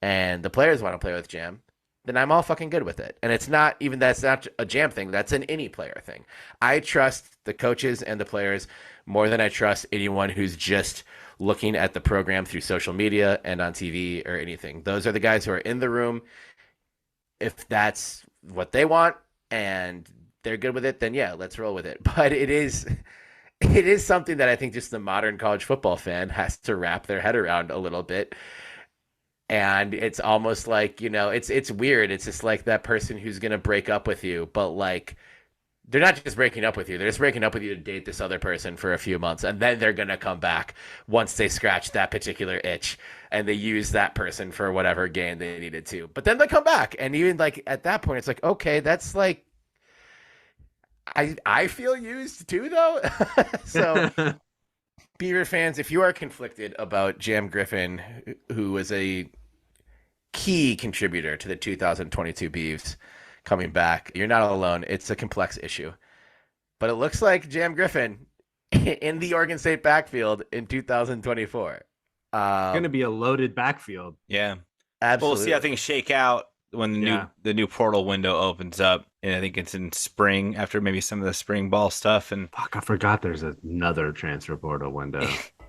and the players want to play with Jam, then I'm all fucking good with it. And it's not even, that's not a Jam thing. That's an any player thing. I trust the coaches and the players more than I trust anyone who's just looking at the program through social media and on TV or anything. Those are the guys who are in the room. If that's what they want and they're good with it, then yeah, let's roll with it. But it is something that I think just the modern college football fan has to wrap their head around a little bit. And it's almost like, it's weird. It's just like that person who's going to break up with you, but like they're not just breaking up with you. They're just breaking up with you to date this other person for a few months. And then they're going to come back once they scratch that particular itch and they use that person for whatever gain they needed to. But then they come back. And even like at that point, it's like, okay, that's like, I feel used too, though. So, Beaver fans, if you are conflicted about Jam Griffin, who was a key contributor to the 2022 Beavs coming back, you're not alone. It's a complex issue. But it looks like Jam Griffin in the Oregon State backfield in 2024. It's going to be a loaded backfield. Yeah. Absolutely. Well, we'll see how things shake out when the new portal window opens up. And I think it's in spring after maybe some of the spring ball stuff. And fuck, I forgot there's another transfer portal window.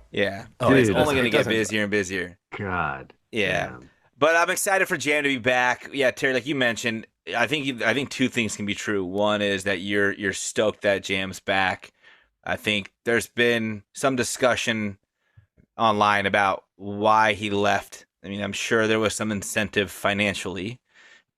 Yeah. Dude, it's only going to get busier and busier. God. Yeah. Damn. But I'm excited for Jam to be back. Yeah, Terry, like you mentioned, I think two things can be true. One is that you're stoked that Jam's back. I think there's been some discussion online about why he left. I mean, I'm sure there was some incentive financially.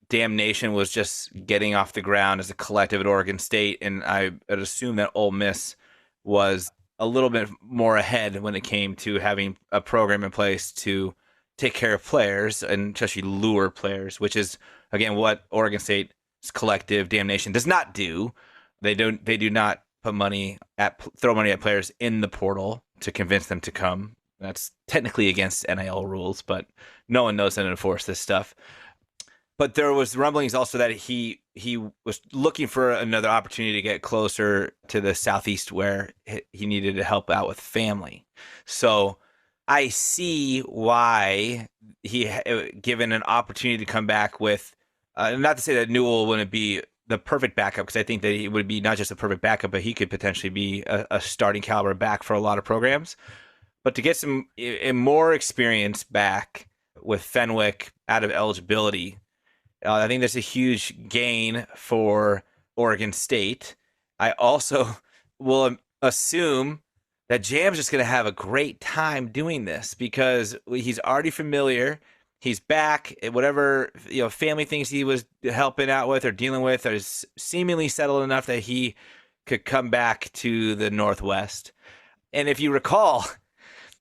Damnation was just getting off the ground as a collective at Oregon State, and I would assume that Ole Miss was a little bit more ahead when it came to having a program in place to take care of players and especially lure players, which is, again, what Oregon State's collective Damnation does not do. They do not throw money at players in the portal to convince them to come. That's technically against NIL rules, but no one knows how to enforce this stuff. But there was rumblings also that he was looking for another opportunity to get closer to the Southeast where he needed to help out with family. So I see why he given an opportunity to come back with, not to say that Newell wouldn't be the perfect backup, because I think that he would be not just a perfect backup, but he could potentially be a starting caliber back for a lot of programs. But to get some more experience back with Fenwick out of eligibility, I think that's a huge gain for Oregon State. I also will assume that Jam's just going to have a great time doing this because he's already familiar. He's back. Whatever family things he was helping out with or dealing with is seemingly settled enough that he could come back to the Northwest. And if you recall,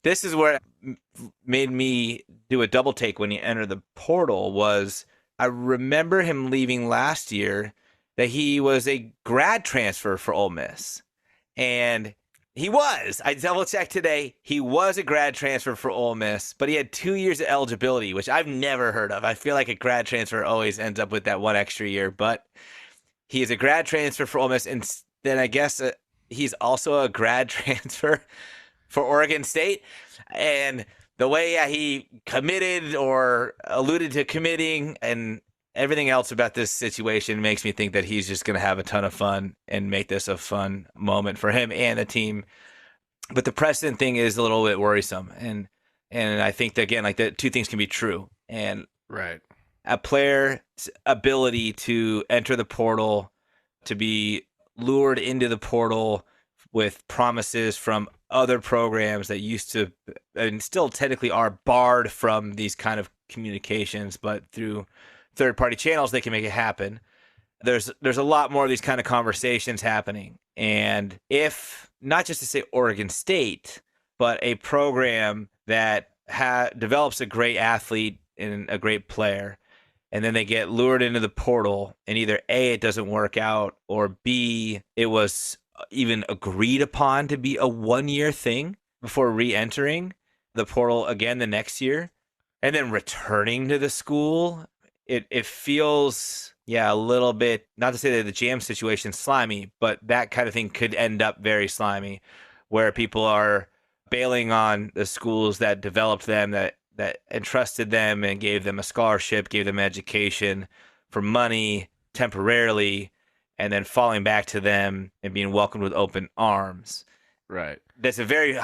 this is where it made me do a double take when he entered the portal. Was I remember him leaving last year that he was a grad transfer for Ole Miss. And he was. I double-checked today. He was a grad transfer for Ole Miss, but he had 2 years of eligibility, which I've never heard of. I feel like a grad transfer always ends up with that one extra year, but he is a grad transfer for Ole Miss, and then I guess he's also a grad transfer for Oregon State. And the way he committed or alluded to committing and everything else about this situation makes me think that he's just going to have a ton of fun and make this a fun moment for him and the team. But the precedent thing is a little bit worrisome. And I think that, again, like the two things can be true. And right, a player's ability to enter the portal, to be lured into the portal with promises from other programs that used to and still technically are barred from these kind of communications, but through third-party channels they can make it happen. There's a lot more of these kind of conversations happening. And if, not just to say Oregon State, but a program that develops a great athlete and a great player, and then they get lured into the portal, and either A, it doesn't work out, or B, it was even agreed upon to be a one-year thing before re-entering the portal again the next year, and then returning to the school, it feels, a little bit, not to say that the Jam situation is slimy, but that kind of thing could end up very slimy, where people are bailing on the schools that developed them, that entrusted them and gave them a scholarship, gave them education for money temporarily, and then falling back to them and being welcomed with open arms. right. That's a very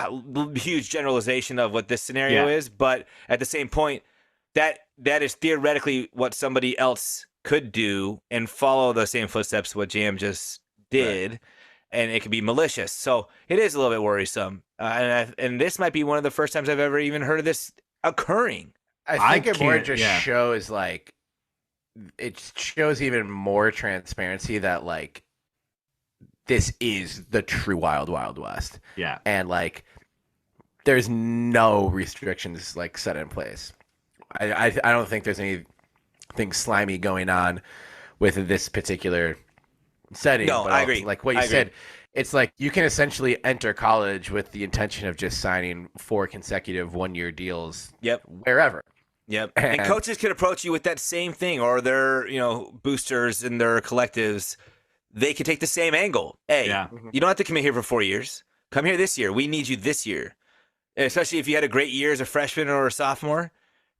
huge generalization of what this scenario is, but at the same point, that is theoretically what somebody else could do and follow the same footsteps what Jam just did. Right. and it can be malicious. So it is a little bit worrisome. And this might be one of the first times I've ever even heard of this occurring. I think it more just shows like it shows even more transparency that like this is the true wild west. Yeah. And like there's no restrictions like set in place. I don't think there's anything slimy going on with this particular setting. No, but I agree. Like what you said, it's like you can essentially enter college with the intention of just signing 4 consecutive 1-year deals. Yep. Wherever. Yep. And coaches could approach you with that same thing, or their, boosters and their collectives. They could take the same angle. Hey, you don't have to come in here for 4 years. Come here this year. We need you this year. Especially if you had a great year as a freshman or a sophomore.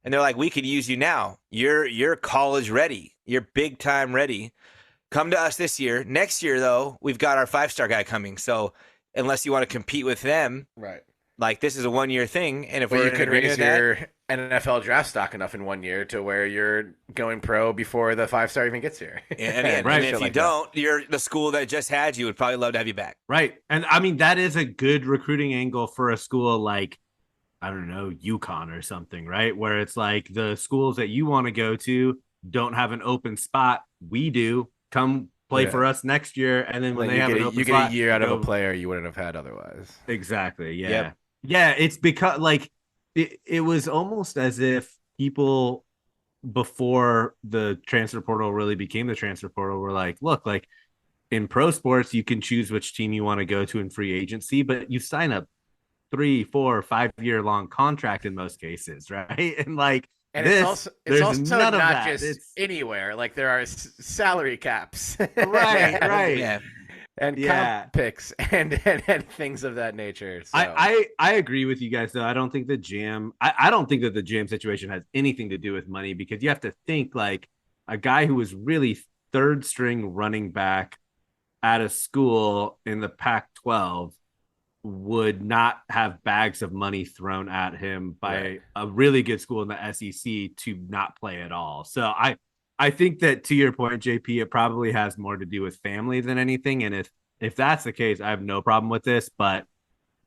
And they're like, we could use you now. You're college ready. You're big time ready. Come to us this year. Next year, though, we've got our 5-star guy coming. So unless you want to compete with them, right? Like this is a 1-year thing. And if you could raise your NFL draft stock enough in 1 year to where you're going pro before the 5-star even gets here. And if you don't, you're the school that just had you would probably love to have you back. Right. And I mean, that is a good recruiting angle for a school like, I don't know, UConn or something, right? Where it's like the schools that you want to go to don't have an open spot. We do. Come play for us next year. And then when they have an open spot, you get a year out of a player you wouldn't have had otherwise. Exactly. Yeah. Yep. Yeah. It's because like it was almost as if people before the transfer portal really became the transfer portal were like, look, like in pro sports, you can choose which team you want to go to in free agency, but you sign a 3, 4, 5 year long contract in most cases, right? And like, and it's also not just anywhere. Like there are salary caps, right, yeah, and comp picks and things of that nature. So. I agree with you guys though. I don't think the jam. I don't think that the jam situation has anything to do with money, because you have to think like a guy who was really 3rd string running back at a school in the Pac-12 would not have bags of money thrown at him by a really good school in the SEC to not play at all. So I think that, to your point, JP, it probably has more to do with family than anything. And if that's the case, I have no problem with this. But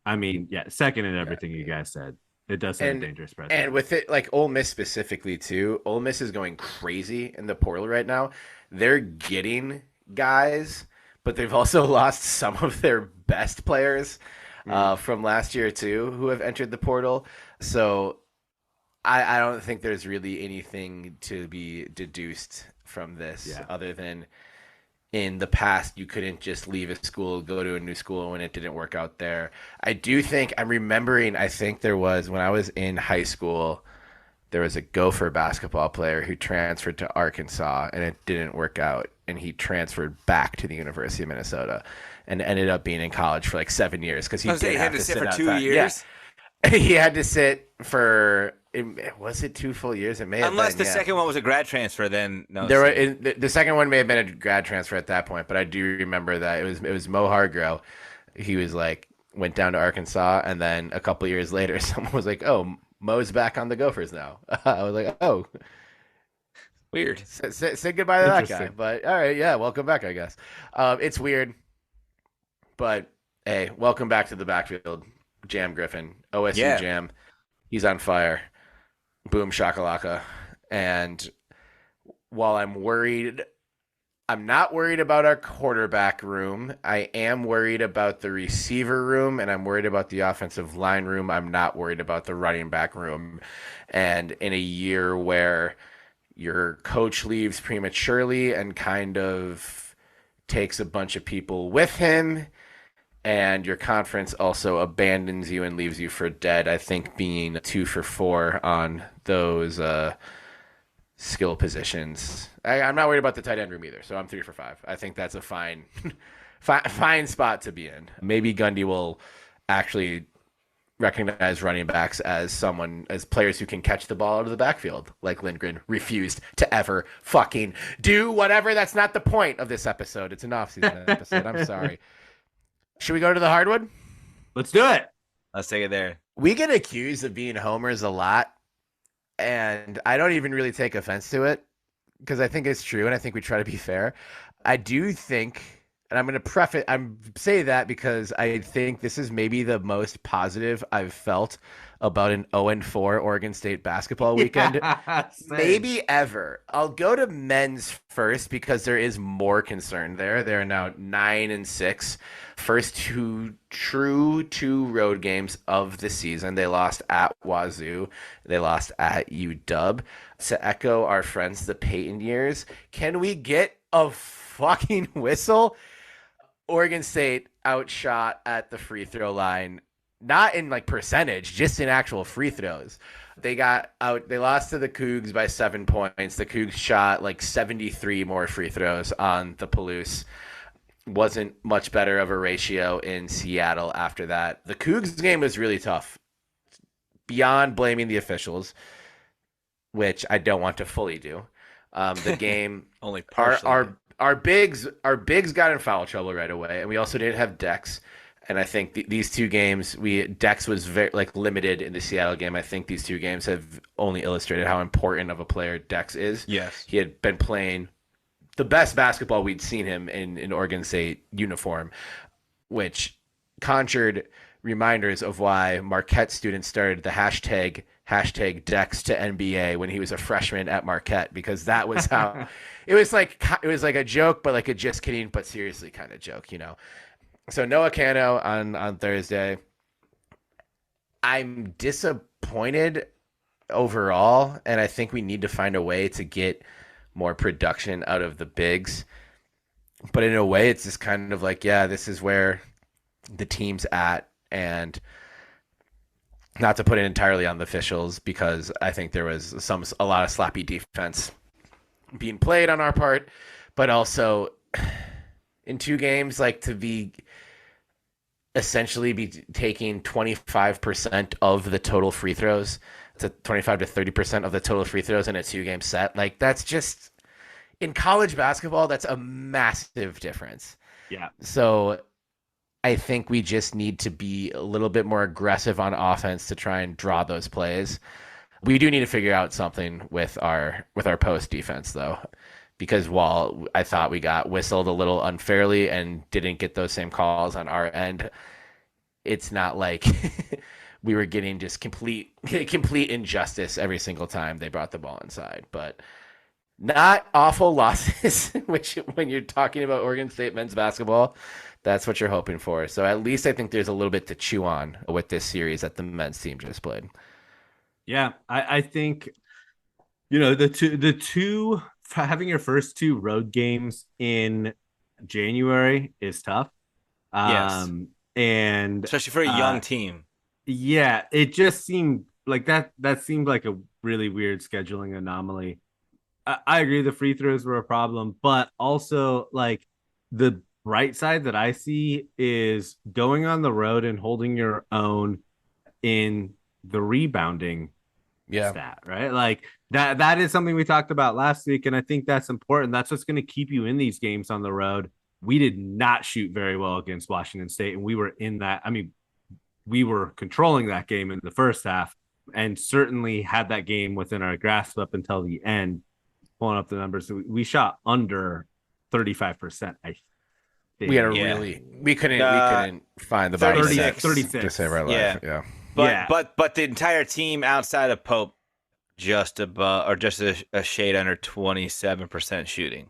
I mean, second in everything you guys said, it does have a dangerous precedent. And with it, like Ole Miss specifically too, Ole Miss is going crazy in the portal right now. They're getting guys, but they've also lost some of their best players from last year too, who have entered the portal. So I don't think there's really anything to be deduced from this other than in the past you couldn't just leave a school, go to a new school when it didn't work out there. I do think I'm remembering, I think there was, when I was in high school, there was a Gopher basketball player who transferred to Arkansas and it didn't work out. And he transferred back to the University of Minnesota and ended up being in college for like 7 years because he had to sit for 2 years. Yeah. He had to sit for, was it 2 full years? It may have Unless been, the second one was a grad transfer, then no. The second one may have been a grad transfer at that point, but I do remember that it was Mo Hargrove. He was like, went down to Arkansas, and then a couple years later, someone was like, "Oh, Mo's back on the Gophers now." I was like, "Oh, weird." Say goodbye to that guy. But all right, yeah, welcome back, I guess. It's weird, but hey, welcome back to the backfield, Jam Griffin, OSU Jam. He's on fire. Boom shakalaka. And while I'm worried, I'm not worried about our quarterback room. I am worried about the receiver room, and I'm worried about the offensive line room. I'm not worried about the running back room. And in a year where your coach leaves prematurely and kind of takes a bunch of people with him, and your conference also abandons you and leaves you for dead, I think being 2 for 4 on those skill positions. I'm not worried about the tight end room either, so I'm 3 for 5. I think that's a fine spot to be in. Maybe Gundy will actually recognize running backs as players who can catch the ball out of the backfield, like Lindgren refused to ever fucking do. Whatever, that's not the point of this episode. It's an off-season episode. I'm sorry. Should we go to the hardwood? Let's do it. Let's take it there. We get accused of being homers a lot, and I don't even really take offense to it because I think it's true, and I think we try to be fair. I do think And I'm going to say that because I think this is maybe the most positive I've felt about an 0-4 Oregon State basketball weekend. Yeah, same. Maybe ever. I'll go to men's first because there is more concern there. They're now 9-6. First two road games of the season. They lost at Wazoo. They lost at UW. To echo our friends, the Peyton years, can we get a fucking whistle? Oregon State outshot at the free throw line, not in like percentage, just in actual free throws. They lost to the Cougs by 7 points. The Cougs shot like 73 more free throws on the Palouse. Wasn't much better of a ratio in Seattle after that. The Cougs game was really tough. Beyond blaming the officials, which I don't want to fully do. The game only partially. Our bigs got in foul trouble right away, and we also didn't have Dex. And I think these two games, Dex was very limited in the Seattle game. I think these two games have only illustrated how important of a player Dex is. Yes, he had been playing the best basketball we'd seen him in Oregon State uniform, which conjured reminders of why Marquette students started the hashtag Dex to NBA when he was a freshman at Marquette, because that was how it was like a joke, but like a just kidding but seriously kind of joke, So Noah Cano on Thursday. I'm disappointed overall, and I think we need to find a way to get more production out of the bigs. But in a way, it's just kind of like, yeah, this is where the team's at, and not to put it entirely on the officials, because I think there was a lot of sloppy defense being played on our part, but also in two games, to be essentially taking 25% of the total free throws to 25 to 30% of the total free throws in a 2-game set. That's just, in college basketball, that's a massive difference. Yeah. So I think we just need to be a little bit more aggressive on offense to try and draw those plays. We do need to figure out something with our post defense, though, because while I thought we got whistled a little unfairly and didn't get those same calls on our end, it's not like we were getting just complete injustice every single time they brought the ball inside. But not awful losses, which when you're talking about Oregon State men's basketball, that's what you're hoping for. So at least I think there's a little bit to chew on with this series that the men's team just played. Yeah, I think, the two having your first two road games in January is tough. Yes. And especially for a young team. Yeah, it just seemed like that seemed like a really weird scheduling anomaly. I agree the free throws were a problem, but also the bright side that I see is going on the road and holding your own in the rebounding stat, right? That is something we talked about last week, and I think that's important. That's what's going to keep you in these games on the road. We did not shoot very well against Washington State, and we were in that. I mean, we were controlling that game in the first half and certainly had that game within our grasp up until the end. Pulling up the numbers, we shot under 35%. I think. We had we couldn't find the body 36 to save our life. Yeah. But the entire team outside of Pope just above or just a shade under 27% shooting.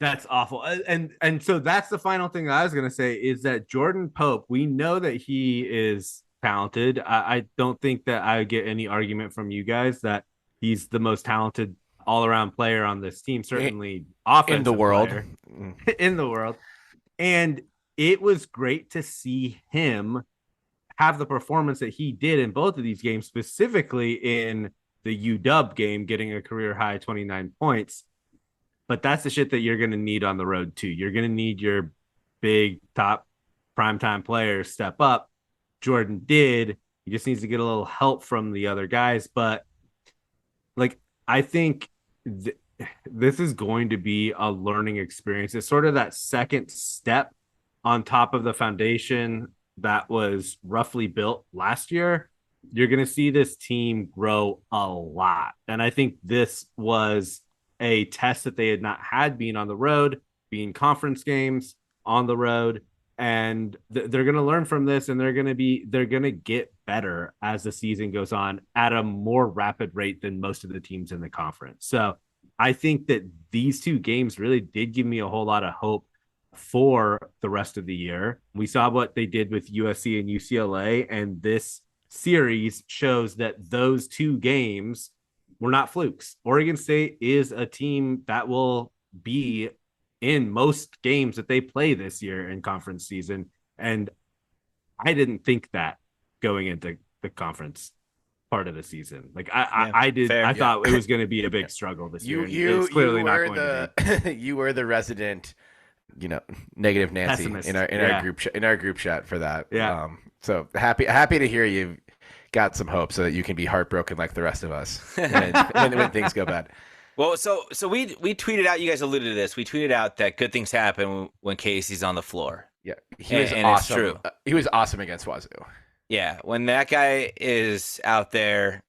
That's awful. And so that's the final thing that I was going to say is that Jordan Pope, we know that he is talented. I don't think that I would get any argument from you guys that he's the most talented all-around player on this team, certainly offensive in the world. In the world. And it was great to see him have the performance that he did in both of these games, specifically in the UW game, getting a career high 29 points. But that's the shit that you're going to need on the road too. You're going to need your big top primetime players step up. Jordan did. He just needs to get a little help from the other guys. But I think this is going to be a learning experience. It's sort of that second step on top of the foundation that was roughly built last year. You're going to see this team grow a lot. And I think this was a test that they had not had being on the road, being conference games, on the road, and they're going to learn from this, and they're going to get better as the season goes on at a more rapid rate than most of the teams in the conference. So I think that these two games really did give me a whole lot of hope for the rest of the year. We saw what they did with USC and UCLA, and this series shows that those two games were not flukes. Oregon State is a team that will be in most games that they play this year in conference season. And I didn't think that going into the conference part of the season. Like I did. Fair. I thought it was going to be a big struggle this year. It's clearly not going to be. You were the resident, negative Nancy pessimist. in our group chat for that. Yeah. So happy to hear you got some hope so that you can be heartbroken like the rest of us when things go bad. Well, so we tweeted out. You guys alluded to this. We tweeted out that good things happen when Casey's on the floor. Yeah, he was awesome. It's true. He was awesome against Wazoo. Yeah, when that guy is out there,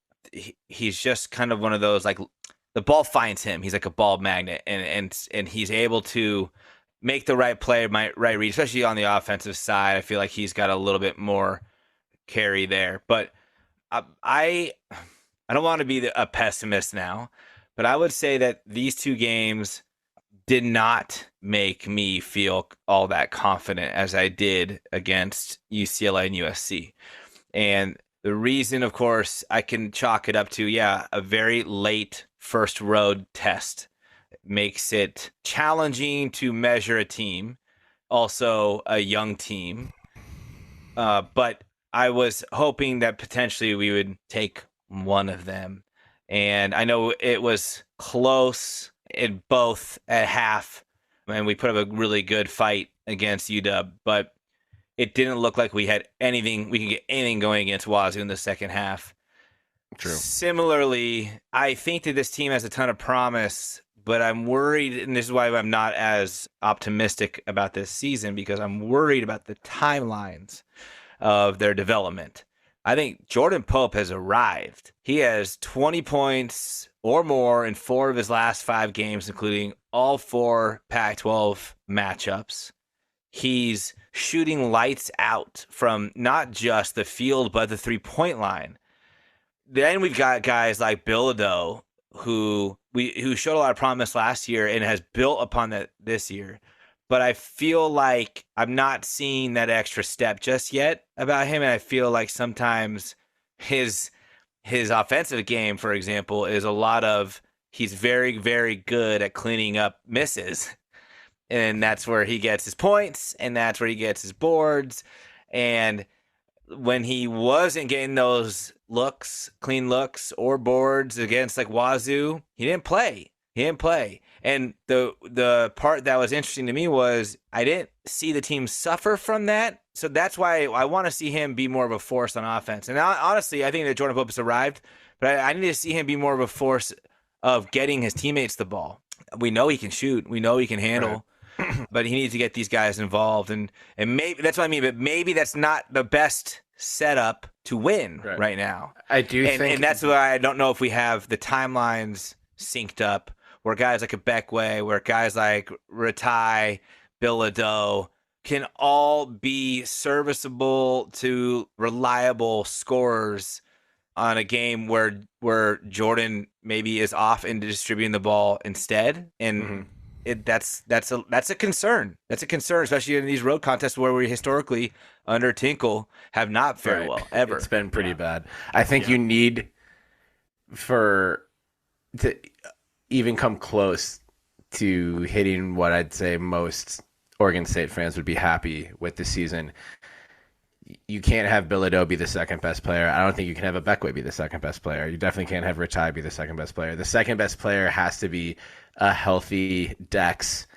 he's just kind of one of those, like, the ball finds him. He's like a ball magnet, and he's able to make the right play, right read, especially on the offensive side. I feel like he's got a little bit more carry there. But I don't want to be a pessimist now, but I would say that these two games did not make me feel all that confident as I did against UCLA and USC. And the reason, of course, I can chalk it up to, a very late first road test makes it challenging to measure a team, also a young team. But I was hoping that potentially we would take one of them. And I know it was close in both at half, and we put up a really good fight against UW, but it didn't look like we could get anything going against Wazoo in the second half. True. Similarly, I think that this team has a ton of promise, but I'm worried, and this is why I'm not as optimistic about this season, because I'm worried about the timelines of their development. I think Jordan Pope has arrived. He has 20 points or more in 4 of his last 5 games, including all 4 Pac-12 matchups. He's shooting lights out from not just the field, but the 3-point line. Then we've got guys like Bilodeau, who showed a lot of promise last year and has built upon that this year. But I feel like I'm not seeing that extra step just yet about him. And I feel like sometimes his offensive game, for example, is a lot of, he's very, very good at cleaning up misses. And that's where he gets his points, and that's where he gets his boards. And when he wasn't getting those clean looks or boards against like Wazoo, he didn't play. And the part that was interesting to me was I didn't see the team suffer from that. So that's why I want to see him be more of a force on offense. And honestly, I think that Jordan Pope has arrived, but I need to see him be more of a force of getting his teammates the ball. We know he can shoot. We know he can handle. Right. But he needs to get these guys involved. And maybe that's what I mean. But maybe that's not the best setup to win right now. I do think. And that's why I don't know if we have the timelines synced up, where guys like a Beckway, where guys like Ratai, Bilodeau can all be serviceable to reliable scorers on a game where Jordan maybe is off into distributing the ball instead. And that's a concern. That's a concern, especially in these road contests where we historically under Tinkle have not fared well ever. It's been pretty bad. I think you need to even come close to hitting what I'd say most Oregon State fans would be happy with this season. You can't have Bilodeau be the second best player. I don't think you can have a Beckway be the second best player. You definitely can't have Ratai be the second best player. The second best player has to be a healthy Dex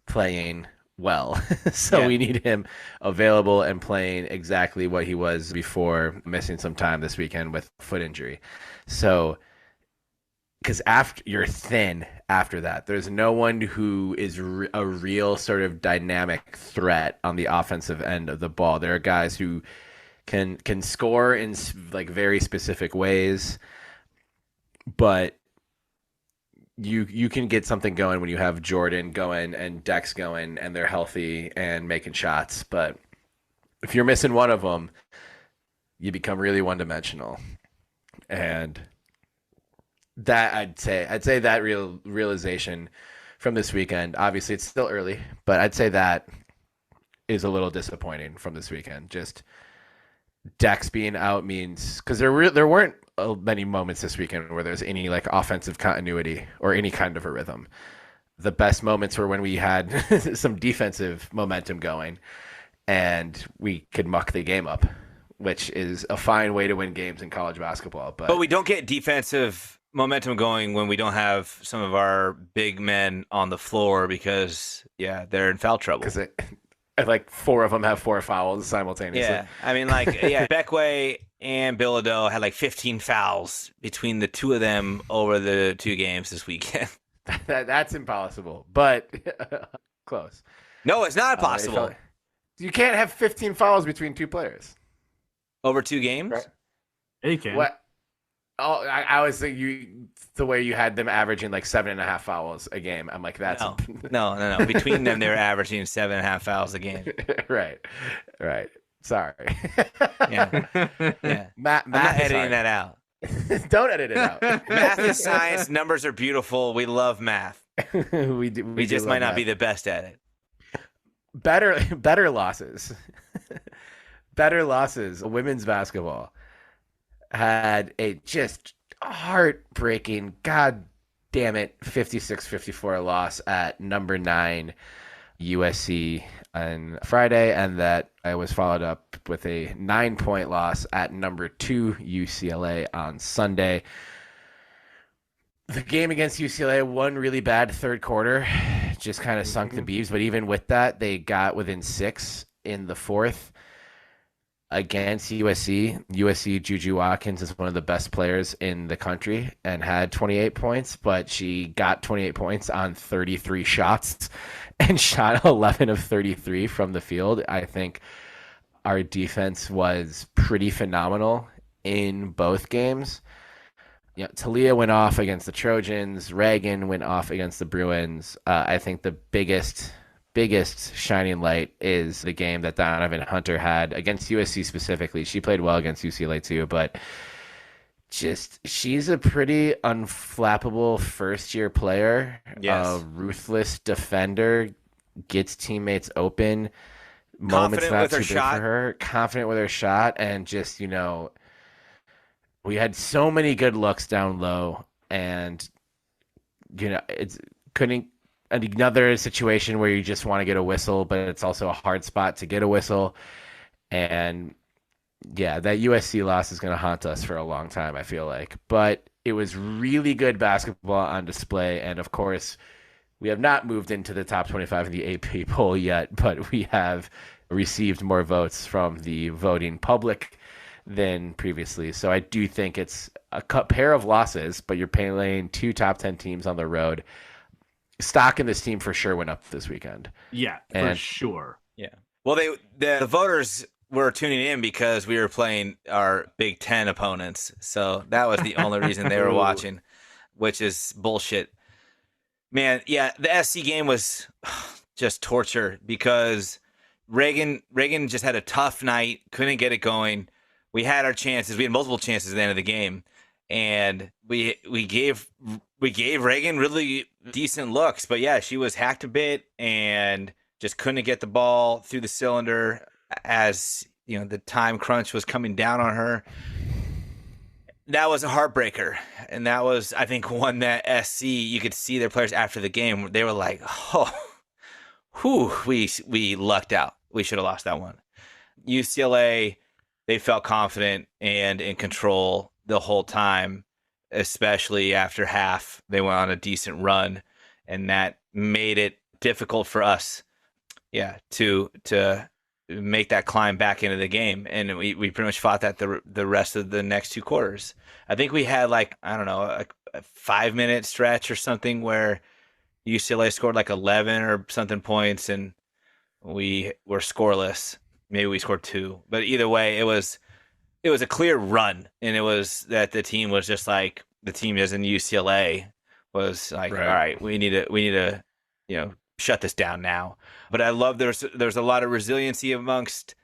playing well. We need him available and playing exactly what he was before missing some time this weekend with foot injury. So, because you're thin after that. There's no one who is a real sort of dynamic threat on the offensive end of the ball. There are guys who can score in like very specific ways, but you can get something going when you have Jordan going and Dex going and they're healthy and making shots. But if you're missing one of them, you become really one-dimensional. And that I'd say that realization from this weekend, obviously it's still early, but I'd say that is a little disappointing from this weekend. Just Dex being out means, because there weren't many moments this weekend where there's any like offensive continuity or any kind of a rhythm. The best moments were when we had some defensive momentum going and we could muck the game up, which is a fine way to win games in college basketball. But we don't get defensive momentum going when we don't have some of our big men on the floor because, they're in foul trouble. Because like 4 of them have 4 fouls simultaneously. Yeah, I mean, Beckway and Bilodeau had like 15 fouls between the two of them over the 2 games this weekend. That's impossible, but close. No, it's not possible. You can't have 15 fouls between 2 players. Over 2 games? Right. Yeah, you can. What? Oh, I was thinking the way you had them averaging like 7.5 fouls a game. I'm like, that's no. Between them, they were averaging 7.5 fouls a game. Right. Sorry. Yeah. Math I'm not editing that out. Don't edit it out. Math is science. Numbers are beautiful. We love math. we just might not be the best at it. Better losses. Better losses. Women's basketball had a just heartbreaking, god damn it, 56-54 loss at number 9 USC on Friday, and that I was followed up with a 9-point loss at number 2 UCLA on Sunday. The game against UCLA, one really bad third quarter, just kind of sunk the Beavs, but even with that, they got within 6 in the fourth. Against USC, Juju Watkins is one of the best players in the country and had 28 points, but she got 28 points on 33 shots and shot 11 of 33 from the field. I think our defense was pretty phenomenal in both games. Talia went off against the Trojans. Reagan went off against the Bruins. I think the biggest shining light is the game that Donovan Hunter had against USC specifically. She played well against UCLA too, but she's a pretty unflappable first-year player. Yes. A ruthless defender, gets teammates open. Moments not too big for her. Confident with her shot, and just, we had so many good looks down low, and another situation where you just want to get a whistle, but it's also a hard spot to get a whistle. And that USC loss is going to haunt us for a long time, I feel like. But it was really good basketball on display. And of course, we have not moved into the top 25 in the AP poll yet, but we have received more votes from the voting public than previously. So I do think it's a pair of losses, but you're playing 2 top 10 teams on the road. Stock in this team for sure went up this weekend. Yeah, for sure. Yeah. Well, the voters were tuning in because we were playing our Big Ten opponents. So that was the only reason they were watching, which is bullshit. Man, the SC game was just torture because Reagan just had a tough night, couldn't get it going. We had our chances. We had multiple chances at the end of the game. And we gave Reagan really decent looks, but she was hacked a bit and just couldn't get the ball through the cylinder as the time crunch was coming down on her. That was a heartbreaker, and that was, I think, one that SC, you could see their players after the game, they were like, we lucked out. We should have lost that one. UCLA, they felt confident and in control the whole time, especially after half. They went on a decent run, and that made it difficult for us, to make that climb back into the game. And we pretty much fought that the rest of the next 2 quarters. I think we had a 5-minute stretch or something where UCLA scored 11 or something points, and we were scoreless. Maybe we scored 2, but either way, it was a clear run, and it was that the team was just like the team is in UCLA was like, Right. all right, we need to, shut this down now. But I love there's a lot of resiliency amongst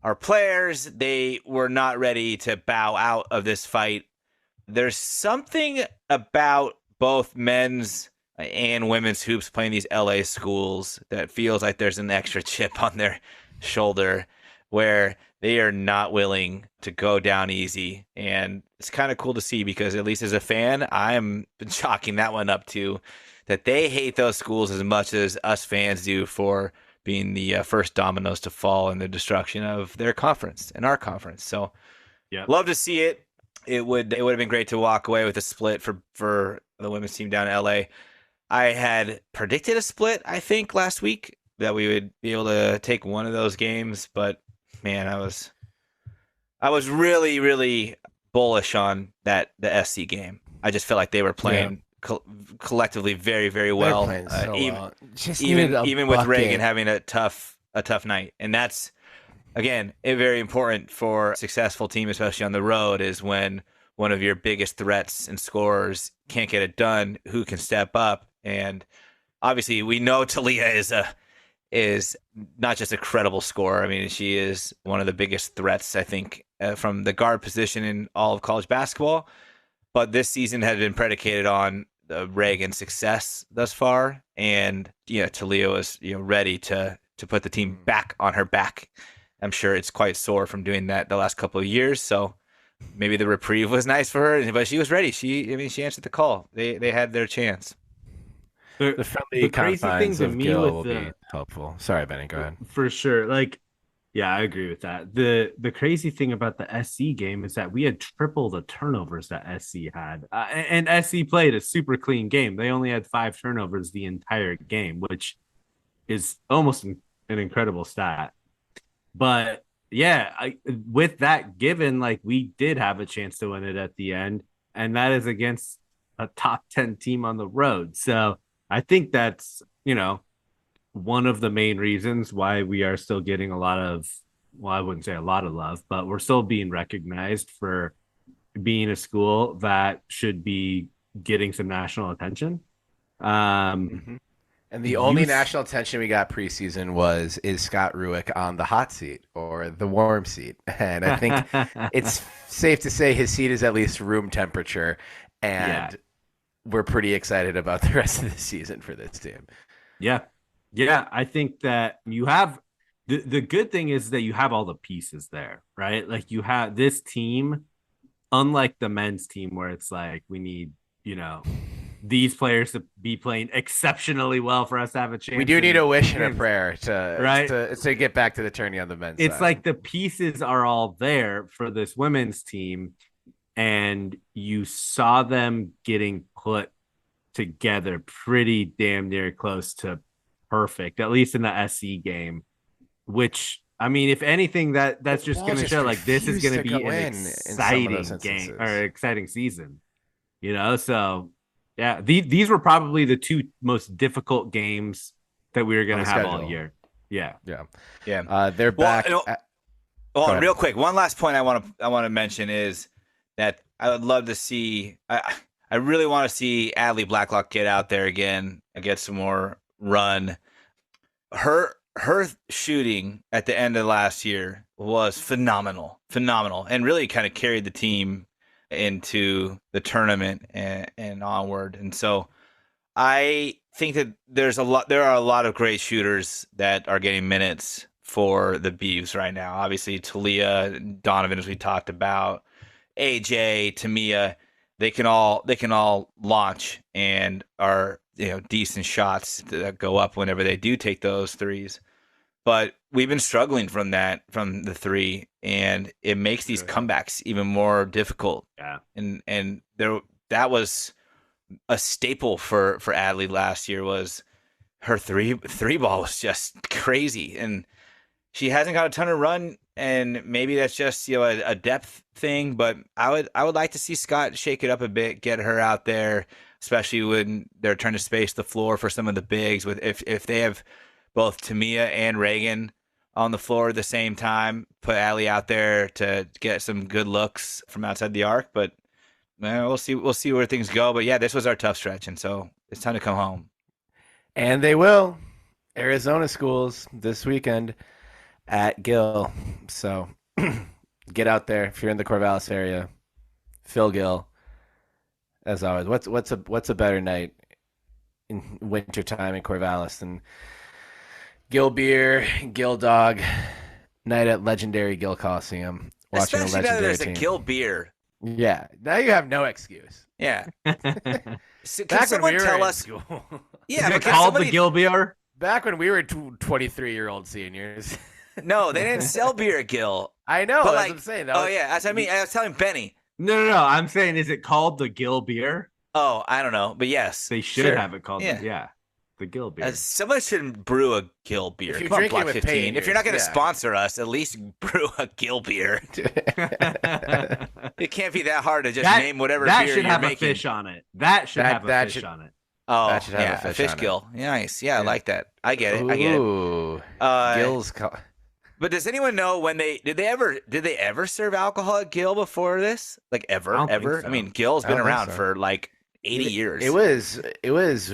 our players. They were not ready to bow out of this fight. There's something about both men's and women's hoops playing these LA schools that feels like there's an extra chip on their shoulder where they are not willing to go down easy. And it's kind of cool to see because at least as a fan, I'm been chalking that one up to that they hate those schools as much as us fans do for being the first dominoes to fall in the destruction of their conference and our conference. So love to see it. It would have been great to walk away with a split for the women's team down in LA. I had predicted a split, I think, last week that we would be able to take one of those games, but man, I was really, really bullish on the SC game. I just felt like they were playing collectively very, very well. Even with Reagan having a tough night, and that's again very important for a successful team, especially on the road, is when one of your biggest threats and scorers can't get it done. Who can step up? And obviously, we know Talia is not just a credible scorer. I mean, she is one of the biggest threats, I think, from the guard position in all of college basketball. But this season has been predicated on Reagan's success thus far, and Talia was ready to put the team back on her back. I'm sure it's quite sore from doing that the last couple of years. So maybe the reprieve was nice for her, but she was ready. She answered the call. They had their chance. The friendly confines of Gill will be helpful. Sorry, Benny, go ahead. For sure. I agree with that. The crazy thing about the SC game is that we had triple the turnovers that SC had. And SC played a super clean game. They only had 5 turnovers the entire game, which is almost an incredible stat. But with that given, we did have a chance to win it at the end, and that is against a top 10 team on the road. So I think that's, one of the main reasons why we are still getting a lot of, I wouldn't say a lot of love, but we're still being recognized for being a school that should be getting some national attention. And the only national attention we got preseason is Scott Ruick on the hot seat or the warm seat. And I think it's safe to say his seat is at least room temperature. And we're pretty excited about the rest of the season for this team. Yeah, I think that you have the good thing is that you have all the pieces there, right? You have this team, unlike the men's team where it's we need, these players to be playing exceptionally well for us to have a chance. We do need a wish and a prayer to get back to the tourney on the men's side. It's the pieces are all there for this women's team, and you saw them getting put together pretty damn near close to perfect, at least in the SC game, which I mean, if anything, that's just going to show this is going to be an exciting game or exciting season, So yeah, these were probably the 2 most difficult games that we were going to have all year. Yeah. They're back. Real quick, one last point I want to mention is that I would love to see. I really want to see Adley Blacklock get out there again and get some more run. Her shooting at the end of last year was phenomenal, and really kind of carried the team into the tournament and onward. And so I think that there are a lot of great shooters that are getting minutes for the Beavs right now. Obviously, Talia, Donovan, as we talked about, AJ, Tamia, they can all launch and are decent shots that go up whenever they do take those threes. But we've been struggling from the 3, and it makes these comebacks even more difficult. Yeah, and that was a staple for Adley last year. Was her three ball was just crazy, and she hasn't got a ton of run, and maybe that's just a depth thing. But I would like to see Scott shake it up a bit, get her out there, especially when they're trying to space the floor for some of the bigs. If they have both Tamia and Reagan on the floor at the same time, put Allie out there to get some good looks from outside the arc. But We'll see. We'll see where things go. But yeah, this was our tough stretch, and so it's time to come home. And they will. Arizona schools this weekend at Gill. So get out there if you're in the Corvallis area. Phil Gill. As always, what's a better night in wintertime in Corvallis than Gill beer, Gill dog night at legendary Gill Coliseum, watching Especially a now that legendary there's team. a Gill beer. Yeah, now you have no excuse. Yeah. So, can Back when someone we were tell in us? school, Yeah, Is but it can called somebody- the Gill beer? back when we were 23-year-old seniors. No, they didn't sell beer at Gill. I know. But That's like, what I'm saying. oh yeah, that's what I mean. I was telling Benny. No. I'm saying, is it called the Gill beer? Oh, I don't know, but yes, They should sure. have it called the Gill beer. Someone should brew a Gill beer. If you're Come on, drinking Block with 15. pain, If you're not going to yeah. sponsor us, at least brew a Gill beer. It can't be that hard to just name whatever that beer should you're have making. a fish on it. That should have a that fish should- on it. Oh, That should have yeah, a fish on it. Gill. Yeah, nice. Yeah, I like that. I get it. I get it. Ooh, Gill's. But does anyone know when did they ever serve alcohol at Gill before this? Like ever? I don't think Ever? so. I mean, Gill's I been don't think around so. for like 80 years. It was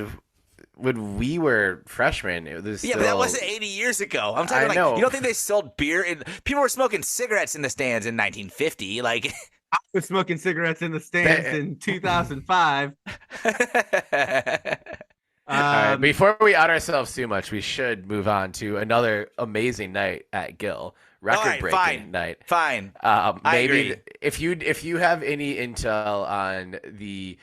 when we were freshmen. It was Yeah, but that wasn't 80 years ago. I'm talking I like, know. you don't think they sold beer? People were smoking cigarettes in the stands in 1950. Like, I was smoking cigarettes in the stands in 2005. All right, before we out ourselves too much, we should move on to another amazing night at Gill, record-breaking fine. night. Fine. Maybe agree. if you have any intel on the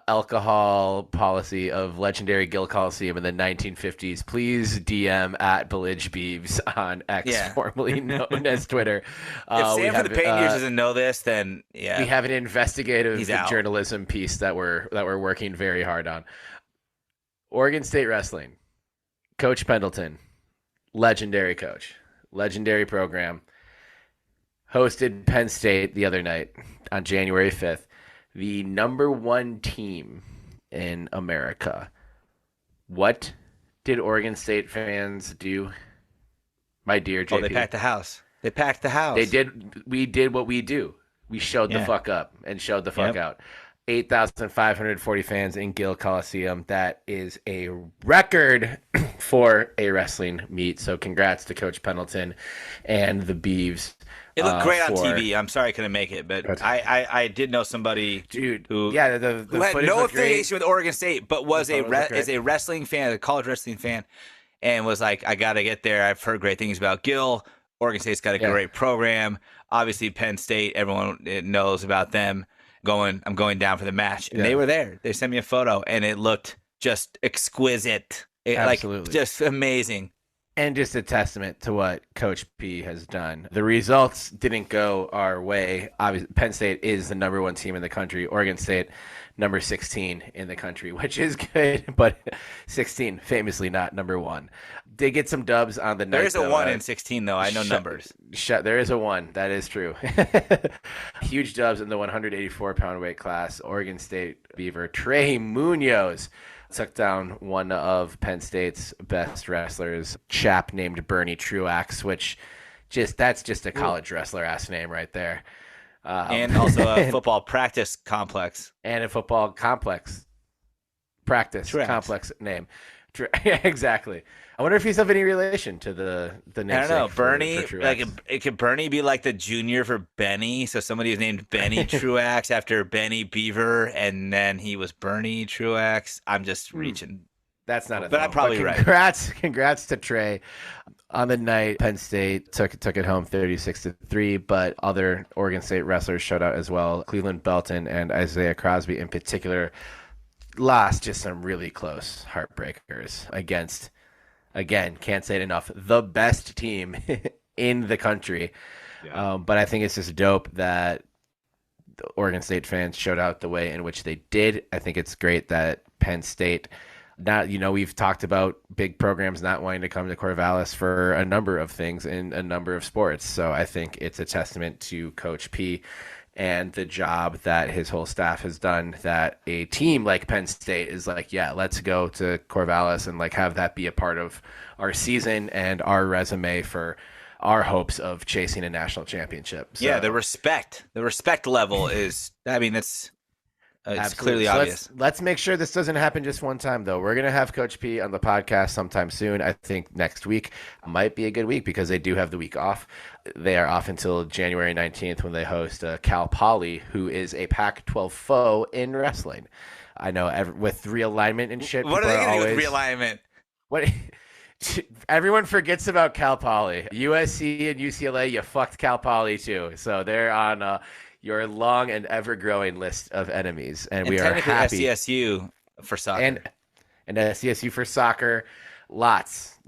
alcohol policy of legendary Gill Coliseum in the 1950s, please DM at Belligerent Beavs on X, Yeah. formerly known as Twitter. If We Sam for have, the Painters doesn't know this, then yeah. we have an investigative He's out. journalism piece that we're working very hard on. Oregon State Wrestling, Coach Pendleton, legendary coach, legendary program, hosted Penn State the other night on January 5th, the number one team in America. What did Oregon State fans do, my dear JP? Oh, they packed the house. They packed the house. They did. We did what we do. We showed the Yeah. fuck up and showed the fuck Yep. out. 8,540 fans in Gill Coliseum. That is a record for a wrestling meet. So congrats to Coach Pendleton and the Beavs. It looked great on for- TV. I'm sorry I couldn't make it, but I did know somebody Dude, who yeah, the who had footage no looked great. affiliation with Oregon State, but was The photos looked is great. a wrestling fan, a college wrestling fan, and was like, I got to get there. I've heard great things about Gill. Oregon State's got a Yeah. great program. Obviously, Penn State, everyone knows about them. I'm going down for the match, and Yeah. they were there. They sent me a photo, and it looked just exquisite. Absolutely. Like just amazing. And just a testament to what Coach P has done. The results didn't go our way. Obviously, Penn State is the number one team in the country. Oregon State, number 16 in the country, which is good, but 16, famously not number one. Did get some dubs on the night. There is a though. 1 in 16, though. I know numbers. There is a 1. That is true. Huge dubs in the 184-pound weight class. Oregon State Beaver Trey Munoz took down one of Penn State's best wrestlers, chap named Bernie Truax, which that's just a college wrestler ass name right there. And also a football practice complex. And a football complex practice Truax. complex name. Exactly. I wonder if he's of any relation to the name. I don't know. Bernie, could Bernie be like the junior for Benny? So somebody was named Benny Truax after Benny Beaver, and then he was Bernie Truax. I'm just reaching. That's not a But thing. I'm probably right. Congrats to Trey. On the night, Penn State took it home 36-3, but other Oregon State wrestlers showed out as well. Cleveland Belton and Isaiah Crosby in particular lost just some really close heartbreakers against, again, can't say it enough, the best team in the country. Yeah. But I think it's just dope that the Oregon State fans showed out the way in which they did. I think it's great that Penn State, we've talked about big programs not wanting to come to Corvallis for a number of things in a number of sports. So I think it's a testament to Coach P and the job that his whole staff has done, that a team like Penn State is like, yeah, let's go to Corvallis and like have that be a part of our season and our resume for our hopes of chasing a national championship. So, Yeah, the respect level is. I mean, that's It's clearly obvious. Let's make sure this doesn't happen just one time, though. We're going to have Coach P on the podcast sometime soon. I think next week might be a good week because they do have the week off. They are off until January 19th when they host Cal Poly, who is a Pac-12 foe in wrestling. I know with realignment and shit. What are they going to do with realignment? What? Everyone forgets about Cal Poly. USC and UCLA, you fucked Cal Poly too. So they're on your long and ever-growing list of enemies. And we are happy. SCSU for soccer. And SCSU for soccer. Lots.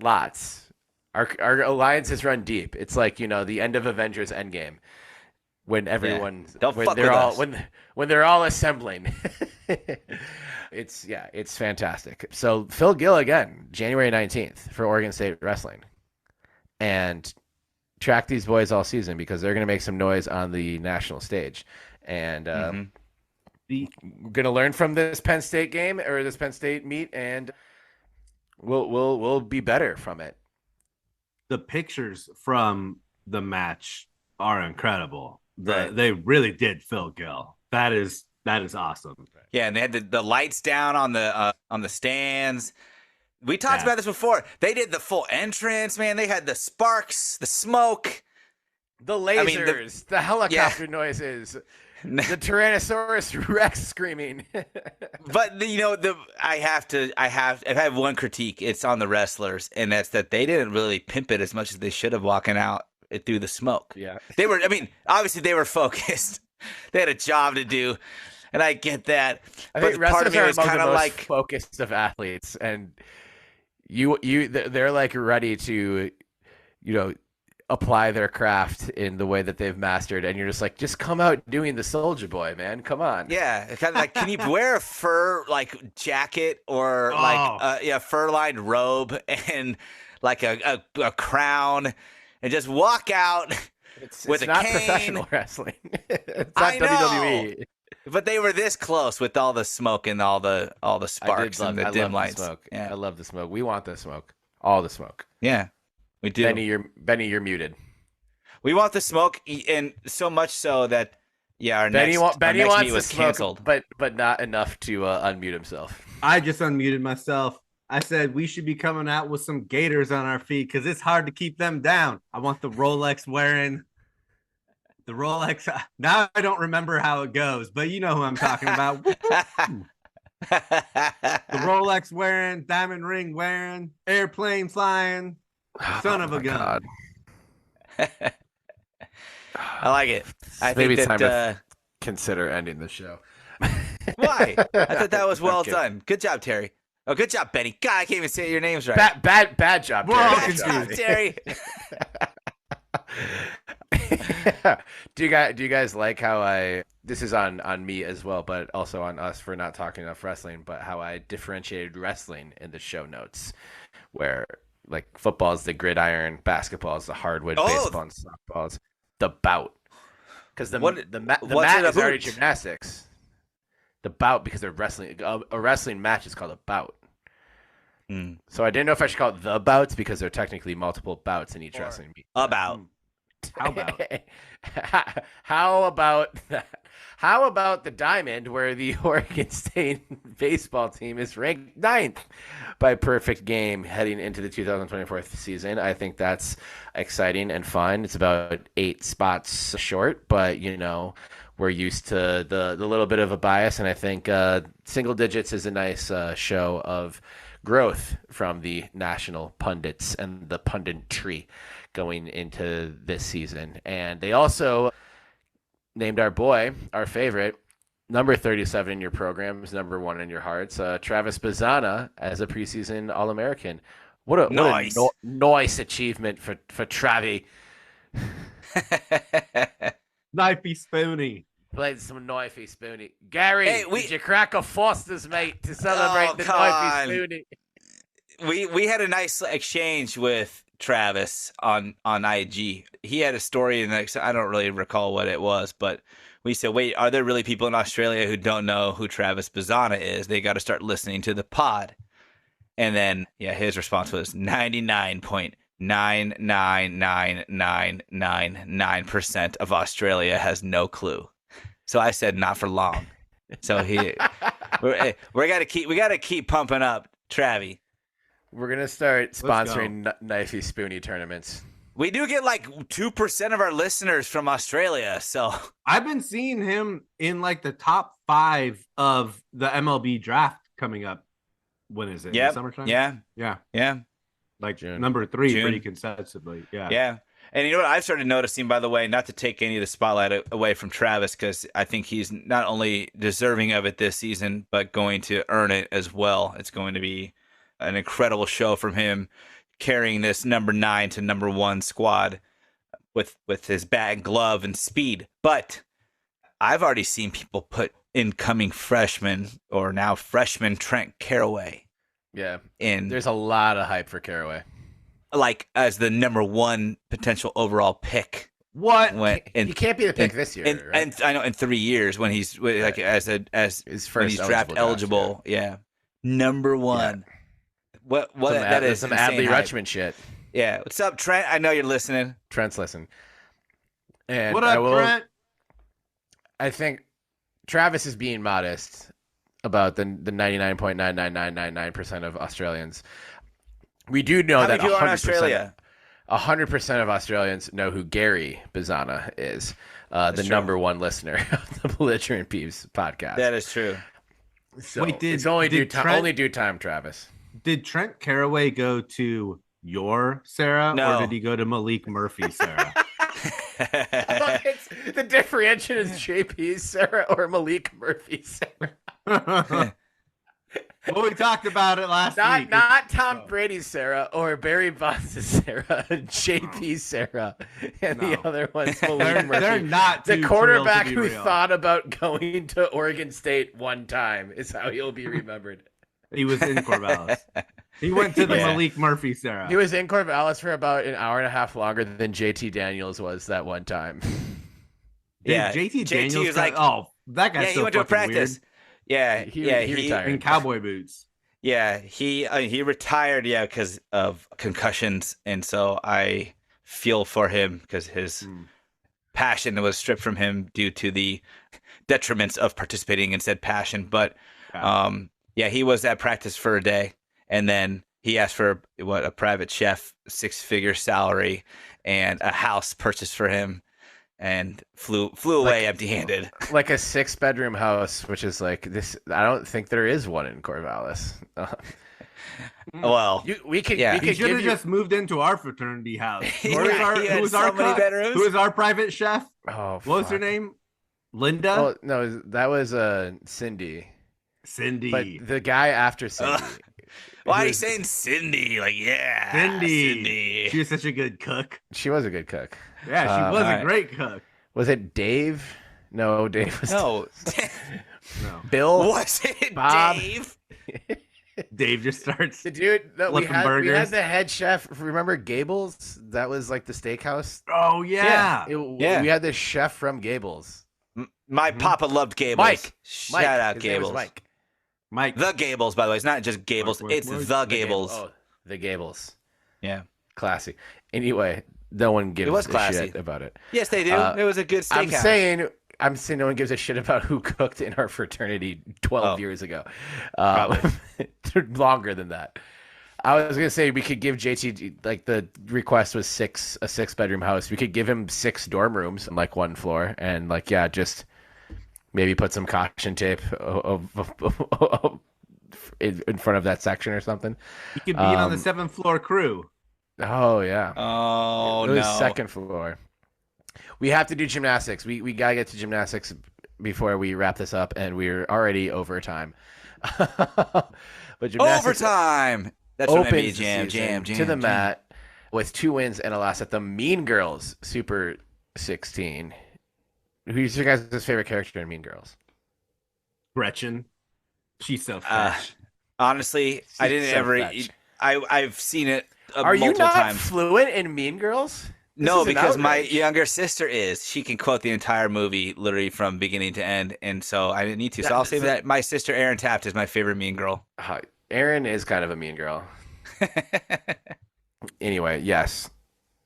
Our alliances run deep. It's like, the end of Avengers Endgame. When everyone when they're all assembling. It's fantastic. So Phil Gill again, January 19th for Oregon State Wrestling. And track these boys all season because they're going to make some noise on the national stage. And going to learn from this Penn State game or this Penn State meet, and we'll be better from it. The pictures from the match are incredible. Right. They really did Phil Gill. That is awesome. Yeah, and they had the lights down on the stands. We talked about this before. They did the full entrance, man. They had the sparks, the smoke, the lasers, the helicopter noises, the Tyrannosaurus Rex screaming. But I have one critique. It's on the wrestlers, and that's that they didn't really pimp it as much as they should have walking out through the smoke. Yeah, they were. I mean, obviously they were focused. They had a job to do, and I get that. I think part of me was kind of like focused of athletes, and they're like ready to, apply their craft in the way that they've mastered, and you're just come out doing the Soldier Boy, man. Come on. Yeah, kind of like, can you wear a fur jacket or fur lined robe and like a crown and just walk out? It's with not a cane. Professional wrestling. It's not WWE. But they were this close with all the smoke and all the sparks and the dim lights. The smoke. Yeah. I love the smoke. We want the smoke. All the smoke. Yeah, we do. Benny, you're muted. We want the smoke, and so much so that our Benny next wants meet the was smoke, canceled. but not enough to unmute himself. I just unmuted myself. I said we should be coming out with some gaiters on our feet because it's hard to keep them down. I want the Rolex wearing. The Rolex. Now I don't remember how it goes, but you know who I'm talking about. The Rolex wearing, diamond ring wearing, airplane flying, son of a gun. I like it. I Maybe think time that. to consider ending the show. Why? I thought that was well done. Good job, Terry. Oh, good job, Benny. God, I can't even say your names right. Bad job. We're all Terry. confused. Terry. Do you guys like how this is on me as well, but also on us for not talking enough wrestling, but how I differentiated wrestling in the show notes, where like football is the gridiron, basketball is the hardwood, baseball and softball is the bout, because the mat is already gymnastics. The bout, because they're wrestling, a wrestling match is called a bout. So I didn't know if I should call it the bouts because there are technically multiple bouts in each wrestling meet. About. How about that? How about the diamond where the Oregon State baseball team is ranked 9th by perfect game heading into the 2024 season? I think that's exciting and fun. It's about 8 spots short, but we're used to the little bit of a bias, and I think single digits is a nice show of growth from the national pundits and the punditry going into this season. And they also named our boy, our favorite, number 37 in your programs, number 1 in your hearts, Travis Bazzana as a preseason All-American. What a nice achievement for Travi. Knifey spoony. Played some knifey spoony. Gary, did you crack a Foster's, mate, to celebrate the knifey spoony? We had a nice exchange with Travis on IG. He had a story, and I don't really recall what it was, but we said, wait, are there really people in Australia who don't know who Travis Bazzana is? They got to start listening to the pod. And then, his response was 99.99999% of Australia has no clue. So I said, not for long. So we got to keep pumping up Travie. We're gonna start sponsoring knifey spoony tournaments. We do get like 2% of our listeners from Australia, so I've been seeing him in like the top 5 of the MLB draft coming up. When is it? Yeah, summertime. Yeah. Like June. number 3 June. pretty consistently. Yeah. Yeah. And you know what I've started noticing, by the way, not to take any of the spotlight away from Travis, because I think he's not only deserving of it this season, but going to earn it as well. It's going to be an incredible show from him, carrying this number 9 to number 1 squad with his bat and glove and speed. But I've already seen people put incoming freshman or now freshman Trent Caraway. Yeah. In There's a lot of hype for Caraway. like as the number 1 potential overall pick. What? He can't be the pick this year. Right? And I know in 3 years when he's like as His when he's first draft eligible, yeah. Number 1. Yeah. What that is some insane Adley hype. Rutschman shit. Yeah, what's up, Trent? I know you're listening. Trent's listen. And What up, Trent? I think Travis is being modest about the 99.99999% of Australians. We do know How that many people are in Australia? 100% of Australians know who Gary Bazana is, the true. number 1 listener of the Belligerent Beavs podcast. That is true. So Wait, it's only due Trent- time, Travis. Did Trent Caraway go to your Sarah, No. or did he go to Malik Murphy's Sarah? The differentiation is JP's Sarah or Malik Murphy's Sarah. Well, we talked about it last week. Not Tom Brady's Sarah or Barry Bonds' Sarah, JP's Sarah, and the other one's Malik Murphy. They're not The too quarterback thrilled to who be real. thought about going to Oregon State one time is how he'll be remembered. He was in Corvallis. He went to the Yeah. Malik Murphy Sarah. He was in Corvallis for about an hour and a half longer than JT Daniels was that one time. Dude, Yeah, JT JT Daniels was like, like- oh, that guy's he so went to a fucking practice. Yeah, He he retired. weird. In cowboy boots. Yeah, he retired, because of concussions, and so I feel for him because his passion was stripped from him due to the detriments of participating in said passion. But he was at practice for a day, and then he asked for a private chef, 6-figure salary, and a house purchased for him, and flew away empty-handed. Like a 6-bedroom house, which is like this. I don't think there is one in Corvallis. Well, We could He should give have you. just moved into our fraternity house. Yeah, he had Who was so our many cook? bedrooms. Who was our private chef? Oh, What was her fuck. name? Linda? Oh no, that was Cindy. Cindy. But the guy after Cindy. why are you who's- saying Cindy? Like, yeah, Cindy. She was such a good cook. She was a good cook. Yeah, she was alright. a great cook. Was it Dave? No, Dave was No, No. Bill. was it Bob. Dave? Dave just starts. The dude that we Flipping had burgers. the head chef. Remember Gables? That was like the steakhouse. Oh yeah. Yeah. We had this chef from Gables. My papa loved Gables. Mike. Shout out His name was Gables. Mike. Mike. The Gables, by the way. It's not just Gables. Mike, It's Mike. the Gables. Oh, the Gables. Yeah. Classy. Anyway, no one gives was a classy. shit about it. Yes, they do. It was a good steakhouse. I'm saying no one gives a shit about who cooked in our fraternity 12 years ago. Probably. Longer than that. I was gonna say we could give JT, like, the request was a 6-bedroom house. We could give him 6 dorm rooms on like one floor, and like just maybe put some caution tape in front of that section or something. He could be on the 7th floor crew. Oh yeah. Oh, It was no. 2nd floor. We have to do gymnastics. We gotta get to gymnastics before we wrap this up, and we're already over time. But gymnastics Overtime. That's what I opens mean. the Jam, season jam, jam. to the jam. mat with 2 wins and a loss at the Mean Girls Super 16. Who's your guys' favorite character in Mean Girls? Gretchen. She's so fresh. Honestly, I didn't so ever. fetch. I've seen it Are you multiple not times. fluent in Mean Girls? This No, is an because my outrage. younger sister is. She can quote the entire movie literally from beginning to end, and so I didn't need to. So I'll say that my sister Erin Taft is my favorite Mean Girl. Erin is kind of a mean girl. Anyway, yes.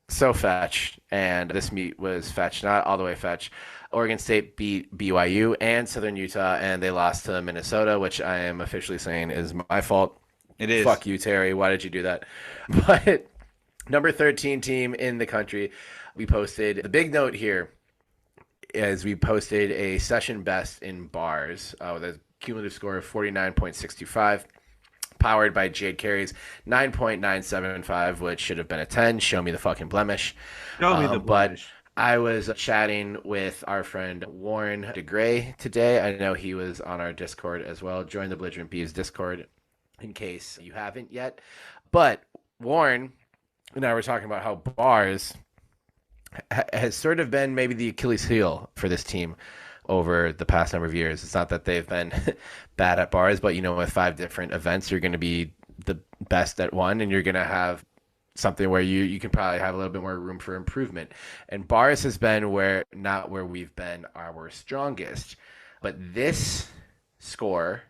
So fetch, and this meet was fetch, not all the way fetch. Oregon State beat BYU and Southern Utah, and they lost to Minnesota, which I am officially saying is my fault. It is. Fuck you, Terry. Why did you do that? But number 13 team in the country, we posted the big note here is we posted a session best in bars with a cumulative score of 49.625. Powered by Jade Carey's 9.975, which should have been a 10. Show me the fucking blemish. Show me the blemish. But I was chatting with our friend Warren DeGray today. I know he was on our Discord as well. Join the Belligerent Beavs Discord in case you haven't yet. But Warren and I were talking about how bars has sort of been maybe the Achilles heel for this team over the past number of years. It's not that they've been bad at bars, but with 5 different events, you're going to be the best at one, and you're going to have something where you can probably have a little bit more room for improvement. And bars has been not where we've been our strongest. But this score,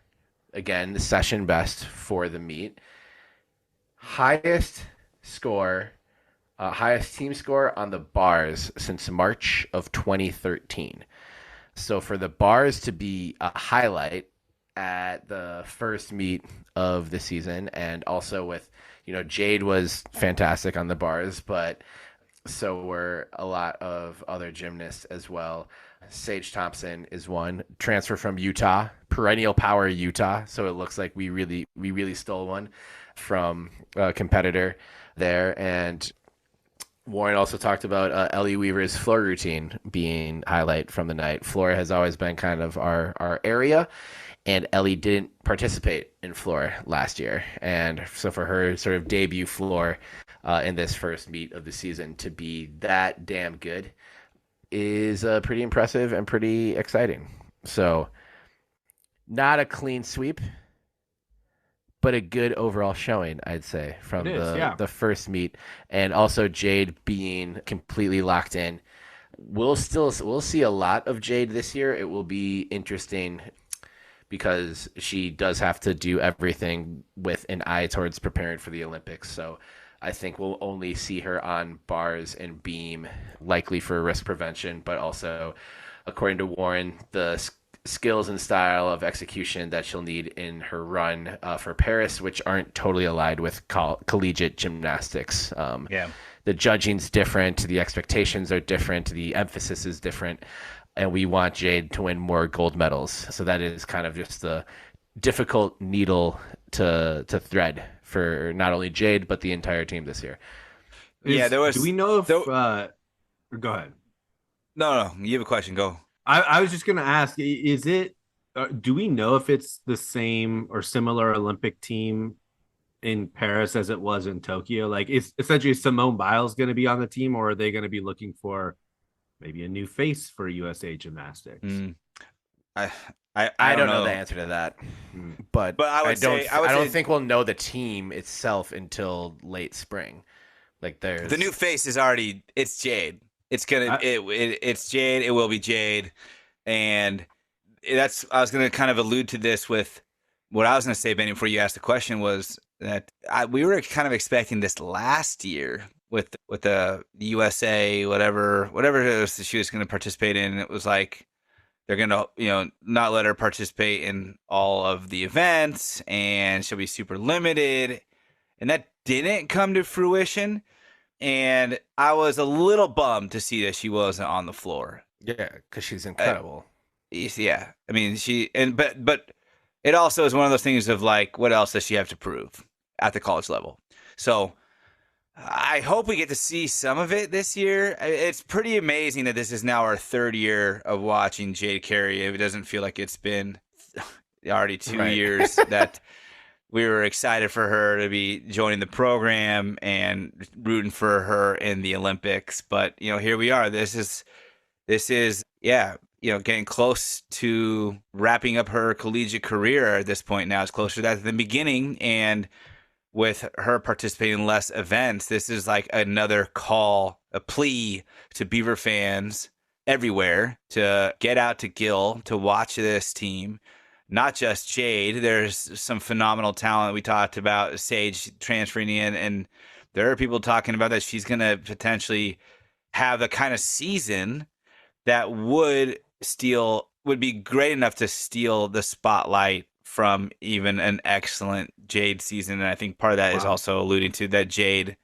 again, the session best for the meet, highest team score on the bars since March of 2013. So for the bars to be a highlight at the first meet of the season, and also with, Jade was fantastic on the bars, but so were a lot of other gymnasts as well. Sage Thompson is one, transfer from Utah, perennial power Utah. So it looks like we really stole one from a competitor there. And Warren also talked about Ellie Weaver's floor routine being highlight from the night. Floor has always been kind of our area, and Ellie didn't participate in floor last year. And so for her sort of debut floor in this first meet of the season to be that damn good is pretty impressive and pretty exciting. So not a clean sweep, but a good overall showing, I'd say, from the first meet. And also Jade being completely locked in. We'll see a lot of Jade this year. It will be interesting because she does have to do everything with an eye towards preparing for the Olympics. So I think we'll only see her on bars and beam, likely for risk prevention, but also, according to Warren, the skills and style of execution that she'll need in her run for Paris, which aren't totally aligned with collegiate gymnastics. The judging's different, the expectations are different, the emphasis is different, and we want Jade to win more gold medals. So that is kind of just the difficult needle to thread for not only Jade but the entire team this year. Do we know if? Go ahead. No, you have a question. Go. I was just going to ask, is it, do we know if it's the same or similar Olympic team in Paris as it was in Tokyo? Like, is essentially Simone Biles going to be on the team, or are they going to be looking for maybe a new face for USA Gymnastics? I don't know the answer to that, but I don't think we'll know the team itself until late spring. Like, there's the new face is already, it's Jade. It's it's Jade. It will be Jade, and I was going to kind of allude to this with what I was going to say, Benny, before you asked the question, was that we were kind of expecting this last year with the USA, whatever it was that she was going to participate in. And it was like they're going to not let her participate in all of the events, and she'll be super limited, and that didn't come to fruition. And I was a little bummed to see that she wasn't on the floor. Yeah, because she's incredible. Yeah, I mean, but it also is one of those things of like, what else does she have to prove at the college level? So I hope we get to see some of it this year. It's pretty amazing that this is now our 3rd year of watching Jade Carey. It doesn't feel like it's been already 2 years that we were excited for her to be joining the program and rooting for her in the Olympics. But, here we are. This is getting close to wrapping up her collegiate career at this point now. It's closer to that than the beginning. And with her participating in less events, this is like another call, a plea to Beaver fans everywhere to get out to Gill to watch this team. Not just Jade. There's some phenomenal talent. We talked about Sage transferring in, and There are people talking about that she's going to potentially have the kind of season that would be great enough to steal the spotlight from even an excellent Jade season. And I think part of that is also alluding to that Jade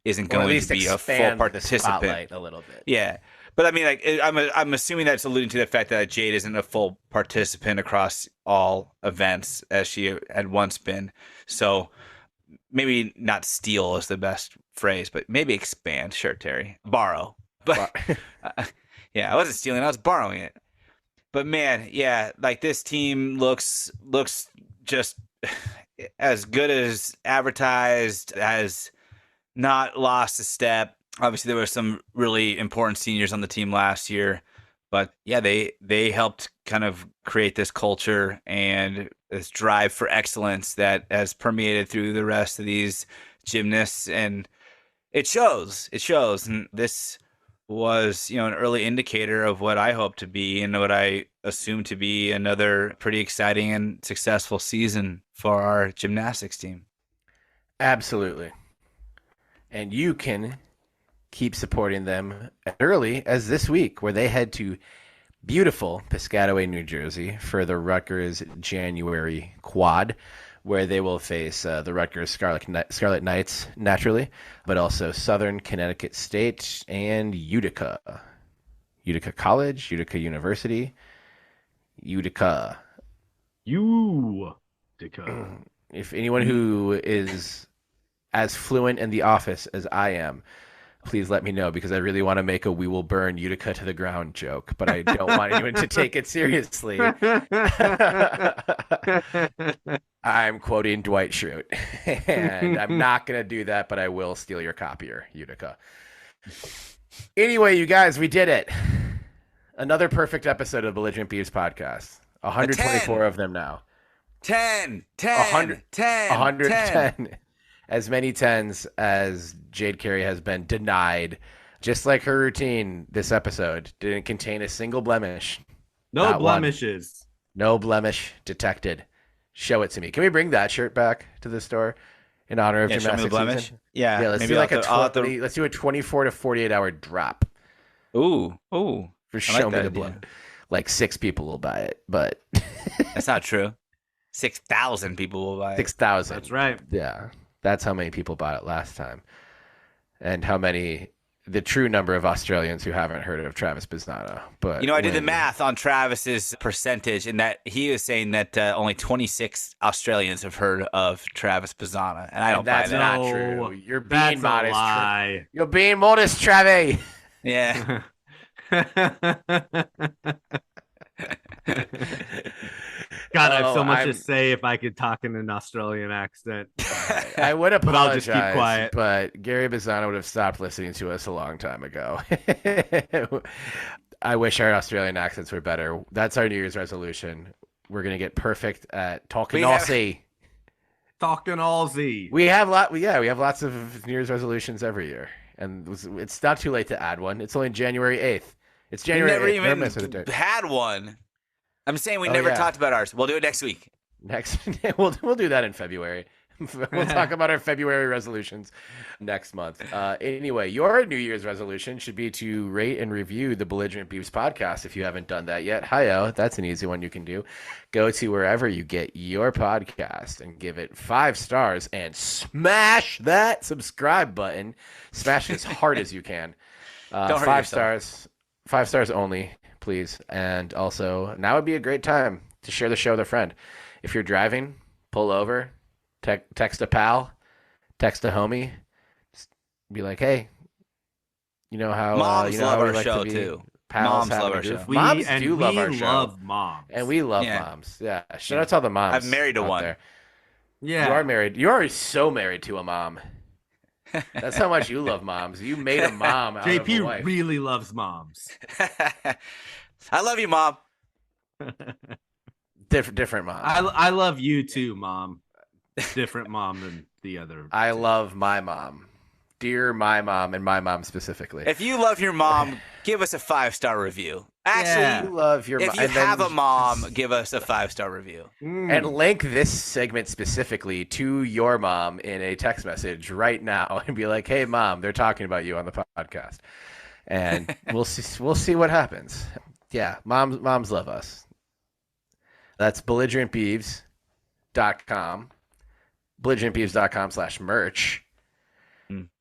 isn't going to be a full participant a little bit. Yeah. But I mean, like, I'm assuming that's alluding to the fact that Jade isn't a full participant across all events as she had once been. So maybe not steal is the best phrase, but maybe expand. Sure, Terry. Borrow. But yeah, I wasn't stealing. I was borrowing it. But man, yeah, like this team looks just as good as advertised, has not lost a step. Obviously, there were some really important seniors on the team last year, but yeah, they helped kind of create this culture and this drive for excellence that has permeated through the rest of these gymnasts, and it shows. It shows, and this was, an early indicator of what I hope to be and what I assume to be another pretty exciting and successful season for our gymnastics team. Absolutely. And you can keep supporting them as early as this week, where they head to beautiful Piscataway, New Jersey for the Rutgers January quad, where they will face the Rutgers Scarlet Knights, naturally, but also Southern Connecticut State and Utica College, Utica University, Utica. If anyone who is as fluent in the office as I am, please let me know, because I really want to make a "we will burn Utica to the ground" joke, but I don't want anyone to take it seriously. I'm quoting Dwight Schrute, and I'm not going to do that, but I will steal your copier, Utica. Anyway, you guys, we did it. Another perfect episode of the Belligerent Beavs Podcast. 124 of them now. 10. 110. As many 10s as Jade Carey has been denied. Just like her routine, this episode didn't contain a single blemish. No blemishes. No blemish detected. Show it to me. Can we bring that shirt back to the store in honor of gymnastics season? Yeah. Let's do like let's do a 24 to 48 hour drop. Ooh. For show me the blood. Like 6 people will buy it, but that's not true. 6,000 people will buy it. 6,000. That's right. Yeah. That's how many people bought it last time. And the true number of Australians who haven't heard of Travis Biznano. But I did the math on Travis's percentage, and that he is saying that only 26 Australians have heard of Travis Biznano, and I don't buy that. That's not true. You're being That's modest. A lie. You're being modest, Travis. Yeah. God, I have so much to say if I could talk in an Australian accent. I would apologize, but I'll just keep quiet. But Gary Bizzano would have stopped listening to us a long time ago. I wish our Australian accents were better. That's our New Year's resolution. We're going to get perfect at talking Aussie. Talking Aussie. We have lots of New Year's resolutions every year. And it's not too late to add one. It's only January 8th. It's January 8th. We never even had one. I'm saying we never talked about ours. We'll do it next week. We'll do that in February. We'll talk about our February resolutions next month. Anyway, your New Year's resolution should be to rate and review the Belligerent Beavs podcast if you haven't done that yet. Hi-yo, that's an easy one you can do. Go to wherever you get your podcast and give it 5 stars and smash that subscribe button. Smash it as hard as you can. Don't hurt 5 yourself. stars. 5 stars only, please. And also, now would be a great time to share the show with a friend. If you're driving, pull over. Text a pal, text a homie, just be like, "Hey, you know how moms love our like show to be too. Pals Moms love our show. Moms do love our show. We love moms, and we love moms. Yeah, shout out to all the moms. I'm married to one. There. Yeah, you are married. You are so married to a mom. That's how much you love moms. You made a mom out of a wife. JP really loves moms. I love you, Mom. Different mom. I love you too, Mom. Different mom than the other. I love my mom. Dear my mom, and my mom specifically. If you love your mom, give us a 5-star review. Actually, You love your if mom. you have a mom, give us a 5-star review. And link this segment specifically to your mom in a text message right now and be like, "Hey, mom, they're talking about you on the podcast," and we'll see what happens. Yeah, moms love us. That's belligerentbeavs.com, belligerentbeavs.com/merch,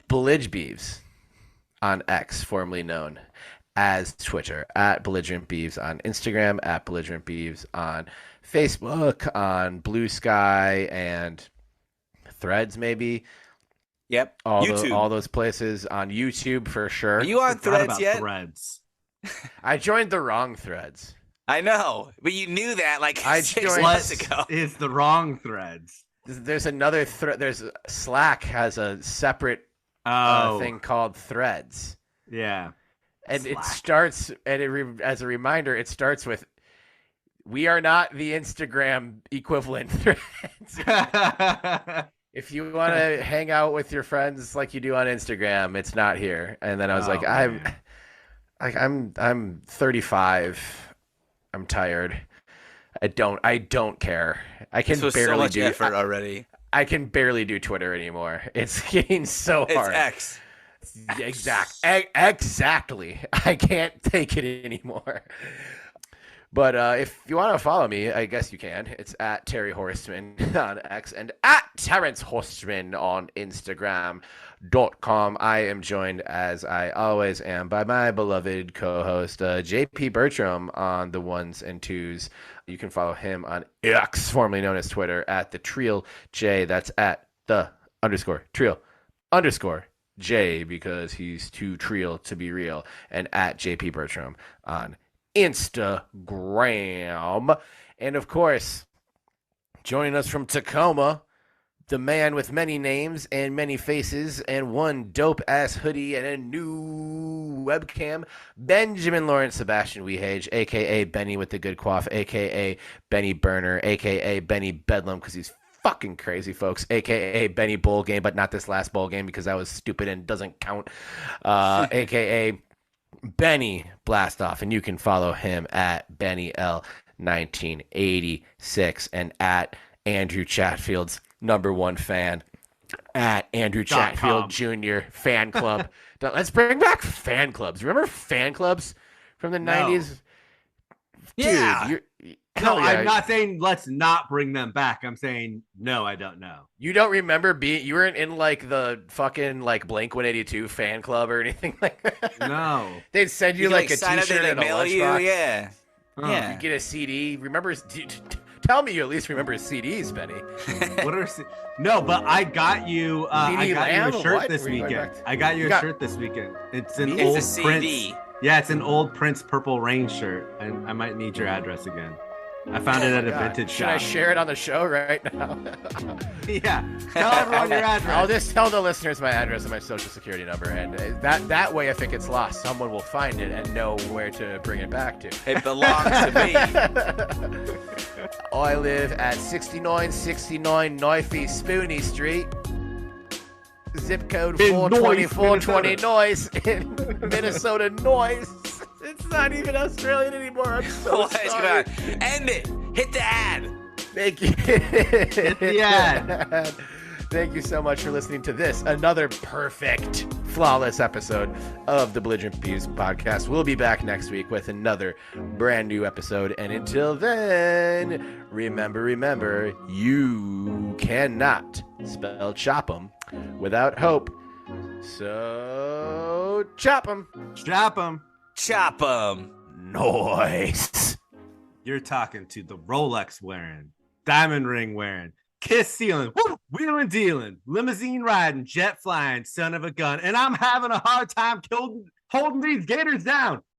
Bellig Beavs on X, formerly known as Twitter, at Belligerent Beavs on Instagram, at Belligerent Beavs on Facebook, on Blue Sky and Threads, maybe. Yep. YouTube. All those places, on YouTube for sure. Are you on Threads yet? Threads. I joined the wrong Threads. I know, but you knew that like I 6 joined- months ago. Is the wrong Threads? There's another thread. There's Slack has a separate thing called Threads. Yeah. And Slack. it starts, and as a reminder, it starts with, "We are not the Instagram equivalent Threads." If you want to hang out with your friends like you do on Instagram, it's not here. And then I was I'm 35. I'm tired. I don't care. I can This was barely so much do effort already. I can barely do Twitter anymore. It's getting so hard. It's X. Exactly. I can't take it anymore. But if you want to follow me, I guess you can. It's at Terry Horstman on X and at Terrence Horstman on Instagram.com. I am joined, as I always am, by my beloved co-host, JP Bertram, on the ones and twos. You can follow him on X, formerly known as Twitter, at the Trial J. That's at the _Trial _J, because he's too trial to be real. And at JP Bertram on Instagram. And of course, joining us from Tacoma, the man with many names and many faces and one dope ass hoodie and a new webcam, Benjamin Lawrence Sebastian Wehage, aka Benny with the good quaff, aka Benny Burner, aka Benny Bedlam, because he's fucking crazy, folks, aka Benny Bowl Game, but not this last bowl game because that was stupid and doesn't count, aka Benny Blastoff. And you can follow him at Benny L1986 and at Andrew Chatfield's #1 fan at Andrew Chatfield Jr. fan club. Let's bring back fan clubs. Remember fan clubs from the 90s? Yeah. Dude, No, I'm not saying let's not bring them back. I'm saying no, I don't know. You don't remember you weren't in like the fucking like Blink 182 fan club or anything like that? No. They'd send you like a sign up, t-shirt they and a mail you, lunchbox. yeah. Oh. Yeah. You get a CD. Remember? Tell me you at least remember CDs, Benny. What are no? But I got you. I got you a Lamb? shirt What? this Were you going weekend. back I got you You a got- shirt this weekend. It's an It's old a CD. Prince. Yeah, it's an old Prince Purple Rain shirt, and I might need your address again. I found it at a vintage Should shop. I share it on the show right now? Yeah. Tell everyone your address. I'll just tell the listeners my address and my social security number, and that way, if it gets lost, someone will find it and know where to bring it back to. It belongs to me. I live at 6969 Knifey Spoony Street. Zip code In 42420 Noise in Minnesota. Noise. It's not even Australian anymore. I'm so What is sorry. going on? End it. Hit the ad. Thank you. Hit the ad. Thank you so much for listening to this, another perfect, flawless episode of the Belligerent Beavs Podcast. We'll be back next week with another brand new episode. And until then, remember, you cannot spell chop 'em without hope. So, chop 'em. Drop 'em. Chop 'em. Noise. You're talking to the Rolex wearing, diamond ring wearing, kiss stealing, wheeling dealing, limousine riding, jet flying, son of a gun, and I'm having a hard time holding these gators down.